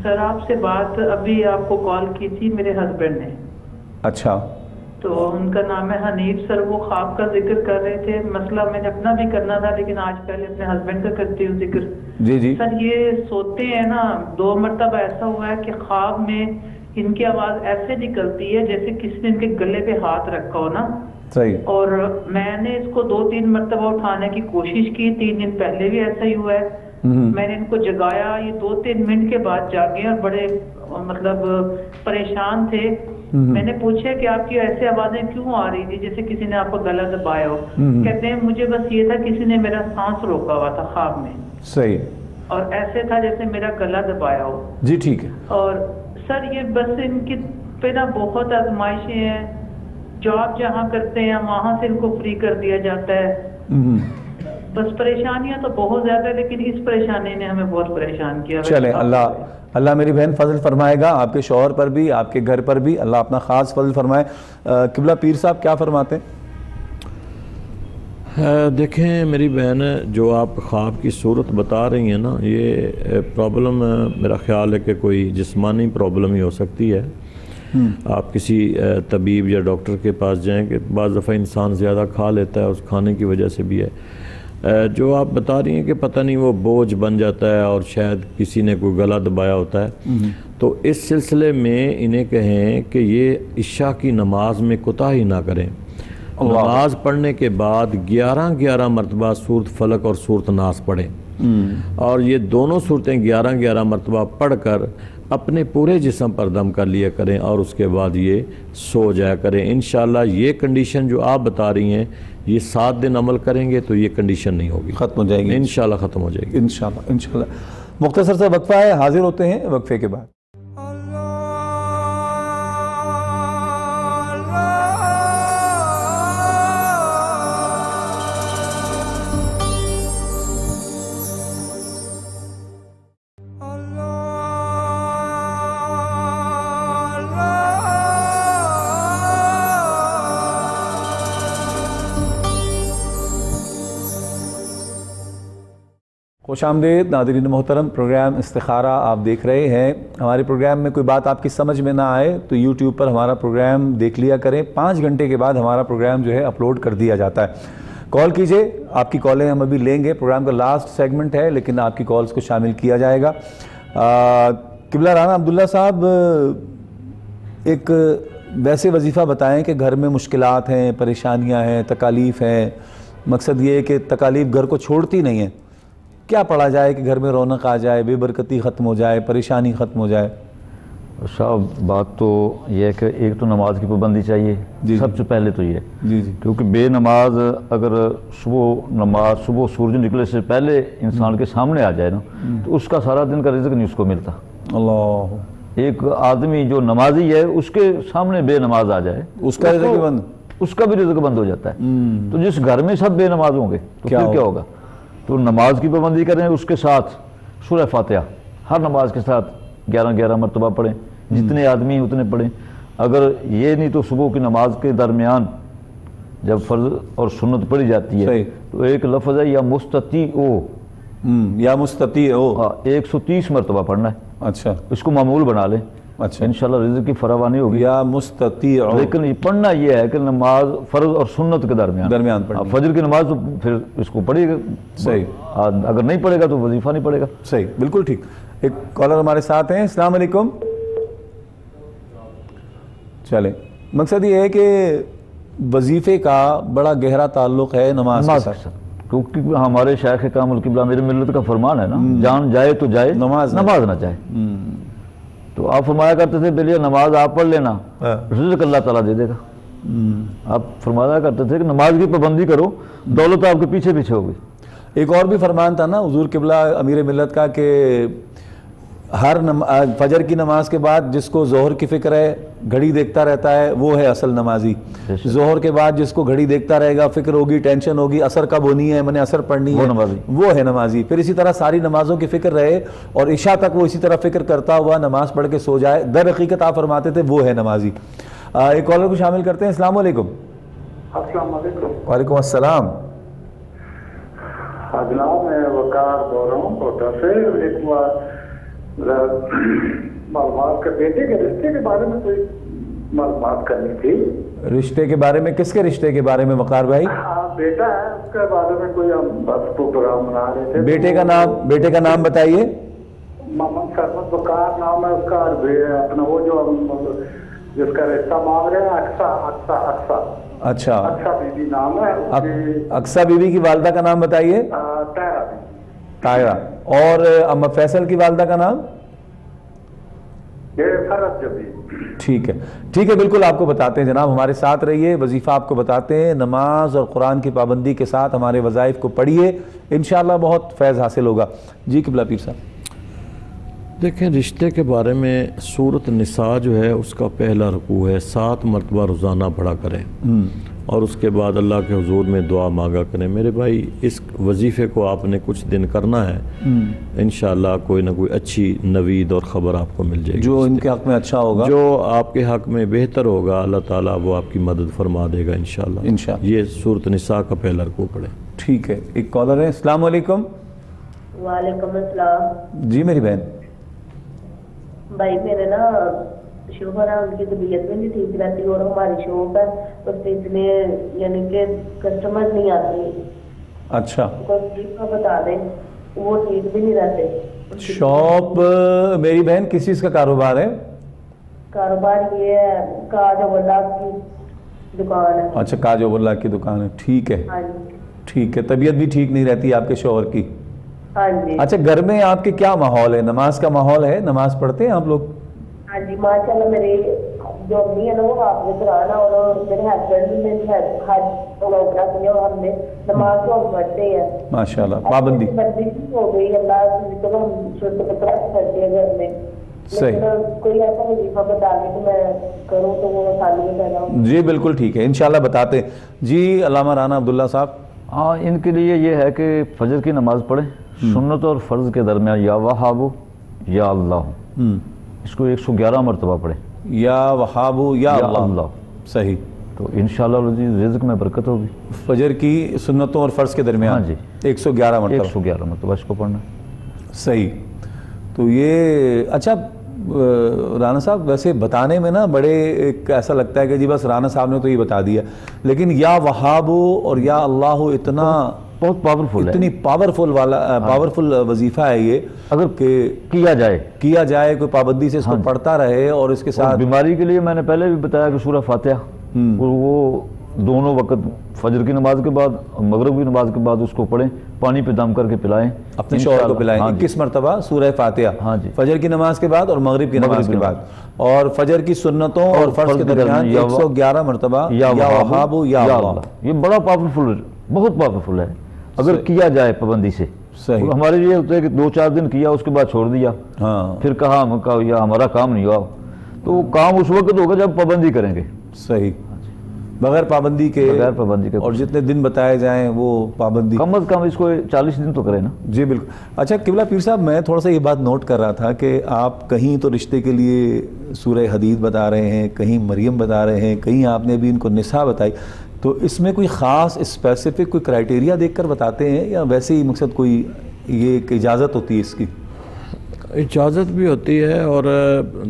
سر آپ سے بات ابھی آپ کو کال کی تھی میرے ہسبینڈ نے. اچھا. تو ان کا نام ہے حنیف سر، وہ خواب کا ذکر کر رہے تھے. مسئلہ میں نے اپنا بھی کرنا تھا لیکن آج پہلے اپنے ہسبینڈ کا کرتی ہوں ذکر. جی سر یہ سوتے ہیں نا، 2 مرتبہ ایسا ہوا ہے کہ خواب میں ان کی آواز ایسے نکلتی ہے جیسے کسی نے ان کے گلے پہ ہاتھ رکھا ہو نا. صحیح. اور میں نے اس کو 2-3 مرتبہ اٹھانے کی کوشش کی، 3 دن پہلے بھی ایسا ہی ہوا ہے. میں نے ان کو جگایا، یہ 2-3 منٹ کے بعد جاگے اور بڑے مطلب پریشان تھے. میں نے پوچھا کہ آپ کی ایسی آوازیں کیوں آ رہی تھی جیسے کسی نے آپ کو گلا دبایا ہو. کہتے ہیں مجھے بس یہ تھا کسی نے میرا سانس روکا ہوا تھا خواب میں. صحیح. اور ایسے تھا جیسے میرا گلا دبایا ہو. جی ٹھیک ہے. اور سر یہ بس ان کی پہ نا بہت آزمائشیں ہیں. جاب جہاں کرتے ہیں وہاں سے ان کو فری کر دیا جاتا ہے. بس پریشانیاں تو بہت زیادہ ہے لیکن اس پریشانی نے ہمیں بہت پریشان کیا. چلیں اللہ میری بہن فضل فرمائے گا آپ کے شوہر پر بھی آپ کے گھر پر بھی. اللہ اپنا خاص فضل فرمائے. قبلہ پیر صاحب کیا فرماتے ہیں؟ دیکھیں میری بہن جو آپ خواب کی صورت بتا رہی ہیں نا یہ پرابلم میرا خیال ہے کہ کوئی جسمانی پرابلم ہی ہو سکتی ہے. آپ کسی طبیب یا ڈاکٹر کے پاس جائیں کہ بعض دفعہ انسان زیادہ کھا لیتا ہے اس کھانے کی وجہ سے بھی ہے. جو آپ بتا رہی ہیں کہ پتہ نہیں وہ بوجھ بن جاتا ہے اور شاید کسی نے کوئی گلا دبایا ہوتا ہے تو اس سلسلے میں انہیں کہیں کہ یہ عشاء کی نماز میں کوتاہی نہ کریں. نماز پڑھنے کے بعد 11 مرتبہ سورۃ فلق اور سورۃ ناس پڑھیں اور یہ دونوں صورتیں 11 مرتبہ پڑھ کر اپنے پورے جسم پر دم کر لیا کریں اور اس کے بعد یہ سو جایا کریں. انشاءاللہ یہ کنڈیشن جو آپ بتا رہی ہیں یہ 7 دن عمل کریں گے تو یہ کنڈیشن نہیں ہوگی, ختم ہو جائے گی انشاءاللہ ختم ہو جائے گی انشاءاللہ. مختصر سا وقفہ ہے, حاضر ہوتے ہیں وقفے کے بعد. خوش آمدید ناظرین محترم. پروگرام استخارہ آپ دیکھ رہے ہیں. ہمارے پروگرام میں کوئی بات آپ کی سمجھ میں نہ آئے تو یوٹیوب پر ہمارا پروگرام دیکھ لیا کریں. 5 گھنٹے کے بعد ہمارا پروگرام جو ہے اپلوڈ کر دیا جاتا ہے. کال کیجئے, آپ کی کالیں ہم ابھی لیں گے. پروگرام کا لاسٹ سیگمنٹ ہے لیکن آپ کی کالز کو شامل کیا جائے گا. قبلہ رانا عبداللہ صاحب ایک ویسے وظیفہ بتائیں کہ گھر میں مشکلات ہیں, پریشانیاں ہیں, تکالیف ہیں. مقصد یہ ہے کہ تکالیف گھر کو چھوڑتی نہیں ہیں. کیا پڑھا جائے کہ گھر میں رونق آ جائے, بے برکتی ختم ہو جائے, پریشانی ختم ہو جائے؟ صاحب بات تو یہ ہے کہ ایک تو نماز کی پابندی چاہیے سب سے پہلے تو یہ کیونکہ بے نماز اگر صبح سورج نکلنے سے پہلے انسان کے سامنے آ جائے نا تو اس کا سارا دن کا رزق نہیں اس کو ملتا. اللہ. ایک آدمی جو نمازی ہے اس کے سامنے بے نماز آ جائے اس کا رزق بند, اس کا بھی رزق بند ہو جاتا ہے. تو جس گھر میں سب بے نماز ہوں گے تو پھر کیا ہوگا؟ تو نماز کی پابندی کریں, اس کے ساتھ سورہ فاتحہ ہر نماز کے ساتھ 11 مرتبہ پڑھیں. جتنے آدمی ہیں اتنے پڑھیں. اگر یہ نہیں تو صبح کی نماز کے درمیان جب فرض اور سنت پڑھی جاتی ہے تو ایک لفظ ہے یا مستطیعو, یا مستطیعو 130 مرتبہ پڑھنا ہے. اچھا, اس کو معمول بنا لیں. اچھا, انشاءاللہ رزق کی فراوانی ہوگی. یا مستطیعو, لیکن یہ پڑھنا یہ ہے کہ نماز فرض اور سنت کے درمیان پڑھیں. فجر کی نماز تو پھر اس کو پڑھے گا. صحیح. اگر نہیں پڑھے گا تو وظیفہ نہیں پڑھے گا. صحیح, بالکل ٹھیک. ایک کالر ہمارے ساتھ ہیں. السلام علیکم. چلیں, مقصد یہ ہے کہ وظیفے کا بڑا گہرا تعلق ہے نماز کے ساتھ, کیونکہ ہمارے شیخ کامل القبلہ میرے ملت کا فرمان ہے نا, جان جائے تو جائے نماز نہ جائے. تو آپ فرمایا کرتے تھے بلیے نماز آپ پڑھ لینا رزق اللہ تعالیٰ دے دے گا. آپ فرمایا کرتے تھے کہ نماز کی پابندی کرو دولت آپ کے پیچھے ہوگی. ایک اور بھی فرمان تھا نا حضور قبلہ امیر ملت کا کہ ہر فجر کی نماز کے بعد جس کو ظہر کی فکر ہے گھڑی دیکھتا رہتا ہے وہ ہے اصل نمازی. ظہر کے بعد جس کو گھڑی دیکھتا رہے گا, فکر ہوگی, ٹینشن ہوگی, اثر کب ہونی ہے, میں نے اثر پڑھنی ہے, وہ ہے نمازی. پھر اسی طرح ساری نمازوں کی فکر رہے اور عشاء تک وہ اسی طرح فکر کرتا ہوا نماز پڑھ کے سو جائے, در حقیقت آپ فرماتے تھے وہ ہے نمازی. ایک کالر کو شامل کرتے ہیں. السلام علیکم. السلام علیکم. وعلیکم السلام. جناب میں وقار بول رہا ہوں کوٹا سے. ایک معلومات کا بیٹے کے رشتے کے بارے میں کوئی معلومات کرنی تھی. رشتے کے بارے میں؟ کس کے رشتے کے بارے میں وقار بھائی؟ بیٹا ہے, اس کے بارے میں کوئی ہم بس پروگرام بنا رہے تھے. بیٹے کا نام بتائیے. محمد سرمد وقار نام ہے اس کا. اپنا وہ جو جس کا رشتہ مانگ رہے ہیں اقصا. اچھا, اقصا بی بی نام ہے. اقصا بی بی کی والدہ کا نام بتائیے. طاہرہ. اور اما فیصل کی والدہ کا نام؟ یہ فرض جو بھی ٹھیک ہے بالکل آپ کو بتاتے ہیں جناب، ہمارے ساتھ رہیے، وظیفہ آپ کو بتاتے ہیں، نماز اور قرآن کی پابندی کے ساتھ ہمارے وظائف کو پڑھیے، انشاءاللہ بہت فیض حاصل ہوگا۔ جی قبلہ پیر صاحب۔ دیکھیں رشتے کے بارے میں سورۃ نساء جو ہے اس کا پہلا رکوع ہے، 7 مرتبہ روزانہ پڑھا کریں اور اس کے بعد اللہ کے حضور میں دعا مانگا کریں۔ میرے بھائی اس وظیفے کو آپ نے کچھ دن کرنا ہے، انشاءاللہ کوئی نہ کوئی اچھی نوید اور خبر آپ کو مل جائے گی، جو ان کے حق میں اچھا ہوگا، جو آپ کے حق میں بہتر ہوگا، اللہ تعالیٰ وہ آپ کی مدد فرما دے گا انشاءاللہ۔ یہ سورۃ نساء کا پہلا رکوع پڑھیں۔ ٹھیک ہے، ایک کالر ہے۔ السلام علیکم۔ وعلیکم السلام۔ جی میری بہن۔ بھائی میرے نا شوہر ہے، ان کی طبیعت بھی نہیں ٹھیک رہتی اور ہماری شاپ ہے اس پہ اتنے یعنی کہ کسٹمر نہیں آتے۔ اچھا، کوئی بتا دیں، وہ ٹھیک بھی نہیں رہتے۔ شاپ میری بہن کس چیز کا کاروبار ہے؟ کاروبار یہ ہے کاج اولا کی دکان ہے۔ اچھا، کاج اولا کی دکان ہے، ٹھیک ہے۔ ہاں جی ٹھیک ہے، طبیعت بھی ٹھیک نہیں رہتی آپ کے شوہر کی؟ ہاں جی۔ اچھا، گھر میں آپ کے کیا ماحول ہے؟ نماز کا ماحول ہے؟ نماز پڑھتے ہیں آپ لوگ؟ ہاں جی ماشاء اللہ، میری جو امی ہے نا وہ حافظ قرآن اور میرے ہسبینڈ بھی حج وغیرہ کیا اور ہم نے نماز کو ہم پڑھتے ہیں ماشاء اللہ، پابندی بندی ہو گئی اللہ سے، چلو ہم چھوٹے کپڑا کرتے ہیں گھر میں، لیکن کوئی ایسا وظیفہ بتا دیں کہ میں کروں تو وہ آسانی میں پیدا ہوں۔ جی بالکل ٹھیک ہے، انشاءاللہ بتاتے ہیں۔ جی علامہ رانا عبداللہ صاحب۔ ہاں، ان کے لیے یہ ہے کہ فجر کی نماز پڑھیں، سنت اور فرض کے درمیان یا وہاب یا اللہ، اس کو 111 مرتبہ پڑھیں، یا وہاب یا اللہ۔ صحیح، تو انشاءاللہ رزق میں برکت ہوگی۔ فجر کی سنتوں اور فرض کے درمیان؟ ہاں جی، 111 مرتبہ 111 مرتبہ اس کو پڑھنا۔ صحیح۔ تو یہ اچھا رانا صاحب، ویسے بتانے میں نا بڑے ایک ایسا لگتا ہے کہ جی بس رانا صاحب نے تو یہ بتا دیا، لیکن یا وہاب اور یا اللہ اتنا بہت پاورفل ہے، اتنی پاورفل وظیفہ ہے یہ، اگر کیا جائے کوئی پابندی سے اس کو پڑھتا رہے، اور اس کے ساتھ بیماری کے لیے میں نے پہلے بھی بتایا کہ سورہ فاتحہ، اور وہ دونوں وقت فجر کی نماز کے بعد اور مغرب کی نماز کے بعد اس کو پڑھیں، پانی پہ دم کر کے پلائیں، اپنے شوہر کو پلائیں 21 مرتبہ سورہ فاتحہ، ہاں جی، فجر کی نماز کے بعد اور مغرب کی نماز کے بعد، اور فجر کی سنتوں اور فرض کے درمیان 111 مرتبہ یا وہاب یا اللہ۔ یہ بڑا پاورفل ہے، بہت پاورفل ہے اگر کیا جائے پابندی سے۔ ہمارے لیے ہوتا ہے کہ 2-4 دن کیا اس کے بعد چھوڑ دیا، پھر کہا یا ہمارا کام نہیں ہوا، تو وہ کام اس وقت ہوگا جب پابندی کریں گے۔ صحیح، بغیر پابندی کے اور جتنے دن بتائے جائیں وہ پابندی، کم از کم اس کو 40 دن تو کریں نا۔ جی بالکل۔ اچھا قبلہ پیر صاحب، میں تھوڑا سا یہ بات نوٹ کر رہا تھا کہ آپ کہیں تو رشتے کے لیے سورہ حدید بتا رہے ہیں، کہیں مریم بتا رہے ہیں، کہیں آپ نے بھی ان کو نساء بتائی، تو اس میں کوئی خاص اسپیسیفک کوئی کرائٹیریا دیکھ کر بتاتے ہیں یا ویسے ہی مقصد کوئی یہ ایک اجازت ہوتی ہے اس کی؟ اجازت بھی ہوتی ہے، اور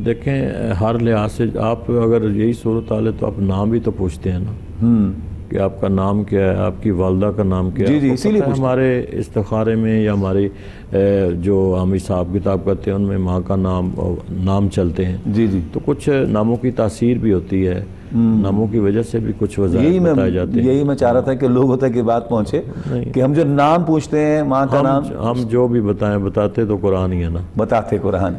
دیکھیں ہر لحاظ سے آپ اگر یہی صورتحال ہے تو آپ نام بھی تو پوچھتے ہیں نا کہ آپ کا نام کیا ہے، آپ کی والدہ کا نام کیا ہے۔ جی اسی لیے ہمارے استخارے میں یا ہماری جو ہم حساب کتاب کرتے ہیں ان میں ماں کا نام چلتے ہیں، جی تو کچھ ناموں کی تاثیر بھی ہوتی ہے، ناموں کی وجہ سے بھی کچھ وضاحت بتائے جاتے ہیں۔ یہی میں چاہ رہا تھا کہ لوگوں تک یہ بات پہنچے کہ ہم جو نام پوچھتے ہیں ماں کا نام، ہم جو بھی بتائیں بتاتے تو قرآن ہی ہے نا، بتاتے قرآن،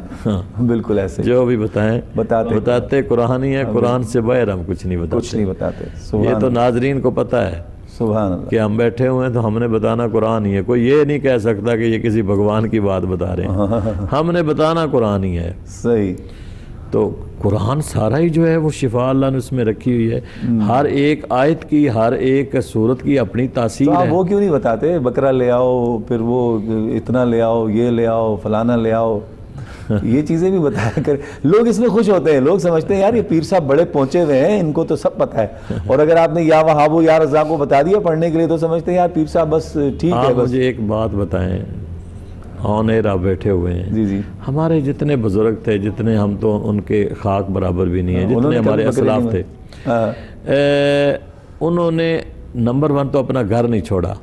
بالکل ایسے جو بھی بتائیں بتاتے قرآن ہی ہے، قرآن سے باہر ہم کچھ نہیں بتاتے۔ یہ تو ناظرین کو پتہ ہے سبحان اللہ کہ ہم بیٹھے ہوئے ہیں تو ہم نے بتانا قرآن ہی ہے، کوئی یہ نہیں کہہ سکتا کہ یہ کسی بھگوان کی بات بتا رہے ہیں، ہم نے بتانا قرآن ہی ہے۔ صحیح، تو قرآن سارا ہی جو ہے وہ شفا اللہ نے اس میں رکھی ہوئی ہے، ہر ایک آیت کی، ہر ایک سورت کی اپنی تاثیر ہے۔ وہ کیوں نہیں بتاتے بکرا لے آؤ، پھر وہ اتنا لے آؤ، یہ لے آؤ، فلانا لے آؤ، یہ چیزیں بھی بتایا کریں، لوگ اس میں خوش ہوتے ہیں، لوگ سمجھتے ہیں یار یہ پیر صاحب بڑے پہنچے ہوئے ہیں، ان کو تو سب پتہ ہے، اور اگر آپ نے یا وہاب یا رزاق کو بتا دیا پڑھنے کے لیے تو سمجھتے ہیں یار پیر صاحب بس ٹھیک ہے۔ مجھے ایک بات بتائیں، آن ایئر آپ بیٹھے ہوئے ہیں، جی ہمارے جتنے بزرگ تھے، جتنے ہم تو ان کے خاک برابر بھی نہیں ہیں، جتنے ہمارے اسلاف تھے، انہوں نے نمبر 1 تو اپنا گھر نہیں چھوڑا،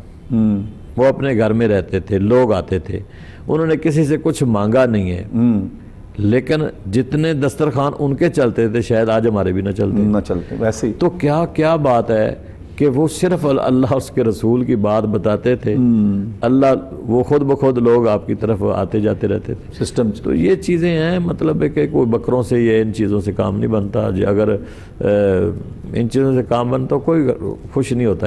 وہ اپنے گھر میں رہتے تھے، لوگ آتے تھے، انہوں نے کسی سے کچھ مانگا نہیں ہے، لیکن جتنے دسترخوان ان کے چلتے تھے شاید آج ہمارے بھی نہ چلتے ویسے ہی۔ تو کیا بات ہے کہ وہ صرف اللہ اس کے رسول کی بات بتاتے تھے، اللہ وہ خود بخود لوگ آپ کی طرف آتے جاتے رہتے تھے سسٹم. تو یہ چیزیں ہیں، مطلب ہے کہ کوئی بکروں سے یہ ان چیزوں سے کام نہیں بنتا. جی اگر ان چیزوں سے کام بنتا تو کوئی خوش نہیں ہوتا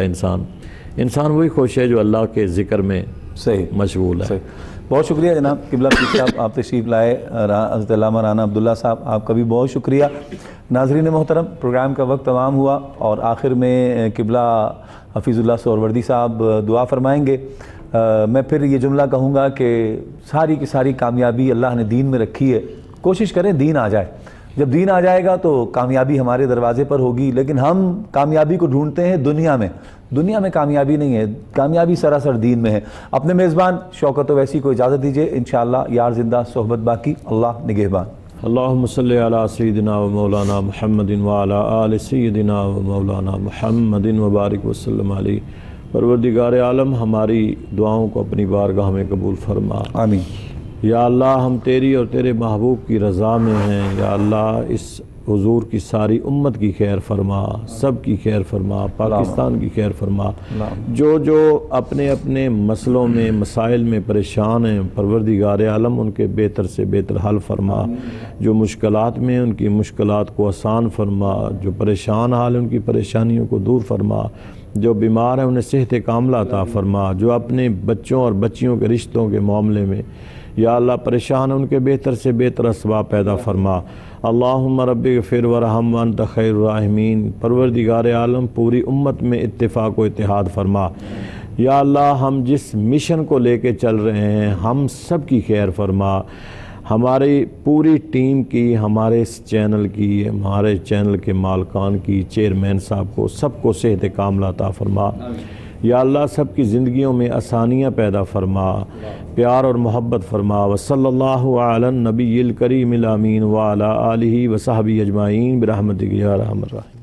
انسان وہی خوش ہے جو اللہ کے ذکر میں صحیح مشغول ہے. بہت شکریہ جناب قبلہ پیر صاحب، آپ تشریف لائے. حضرت علامہ رانا عبداللہ صاحب آپ کا بھی بہت شکریہ. ناظرین محترم، پروگرام کا وقت تمام ہوا اور آخر میں قبلہ حفیظ اللہ سہروردی صاحب دعا فرمائیں گے. میں پھر یہ جملہ کہوں گا کہ ساری کی ساری کامیابی اللہ نے دین میں رکھی ہے. کوشش کریں دین آ جائے. جب دین آ جائے گا تو کامیابی ہمارے دروازے پر ہوگی. لیکن ہم کامیابی کو ڈھونڈتے ہیں دنیا میں کامیابی نہیں ہے، کامیابی سراسر دین میں ہے. اپنے میزبان شوکت اویسی کو اجازت دیجیے. انشاءاللہ یار زندہ صحبت باقی. اللہ نگہبان. اللہم صلی علی سیدنا و مولانا محمد وعلی آل سیدنا و مولانا محمد وبارک وسلم علیہ. پروردگار عالم ہماری دعاؤں کو اپنی بارگاہ میں قبول فرما. آمین. یا اللہ ہم تیری اور تیرے محبوب کی رضا میں ہیں. یا اللہ اس حضور کی ساری امت کی خیر فرما، سب کی خیر فرما، پاکستان کی خیر فرما. جو اپنے اپنے مسئلوں میں مسائل میں پریشان ہیں، پروردگار عالم ان کے بہتر سے بہتر حل فرما. جو مشکلات میں ان کی مشکلات کو آسان فرما. جو پریشان حال ان کی پریشانیوں کو دور فرما. جو بیمار ہیں انہیں صحت کاملہ عطا فرما. جو اپنے بچوں اور بچیوں کے رشتوں کے معاملے میں یا اللہ پریشان ان کے بہتر سے بہتر اسباب پیدا فرما. اللہم رب اغفر ورحم وانت خیر الراحمین. پروردگار عالم پوری امت میں اتفاق و اتحاد فرما. یا اللہ ہم جس مشن کو لے کے چل رہے ہیں ہم سب کی خیر فرما. ہماری پوری ٹیم کی، ہمارے اس چینل کی، ہمارے چینل کے مالکان کی، چیئرمین صاحب کو، سب کو صحت کاملہ عطا فرما. یا اللہ سب کی زندگیوں میں آسانیاں پیدا فرما، پیار اور محبت فرما. وصلی اللہ علی النبی الکریم الامین وعلی آلہ وصحبہ اجمعین برحمتک یا ارحم الراحمین.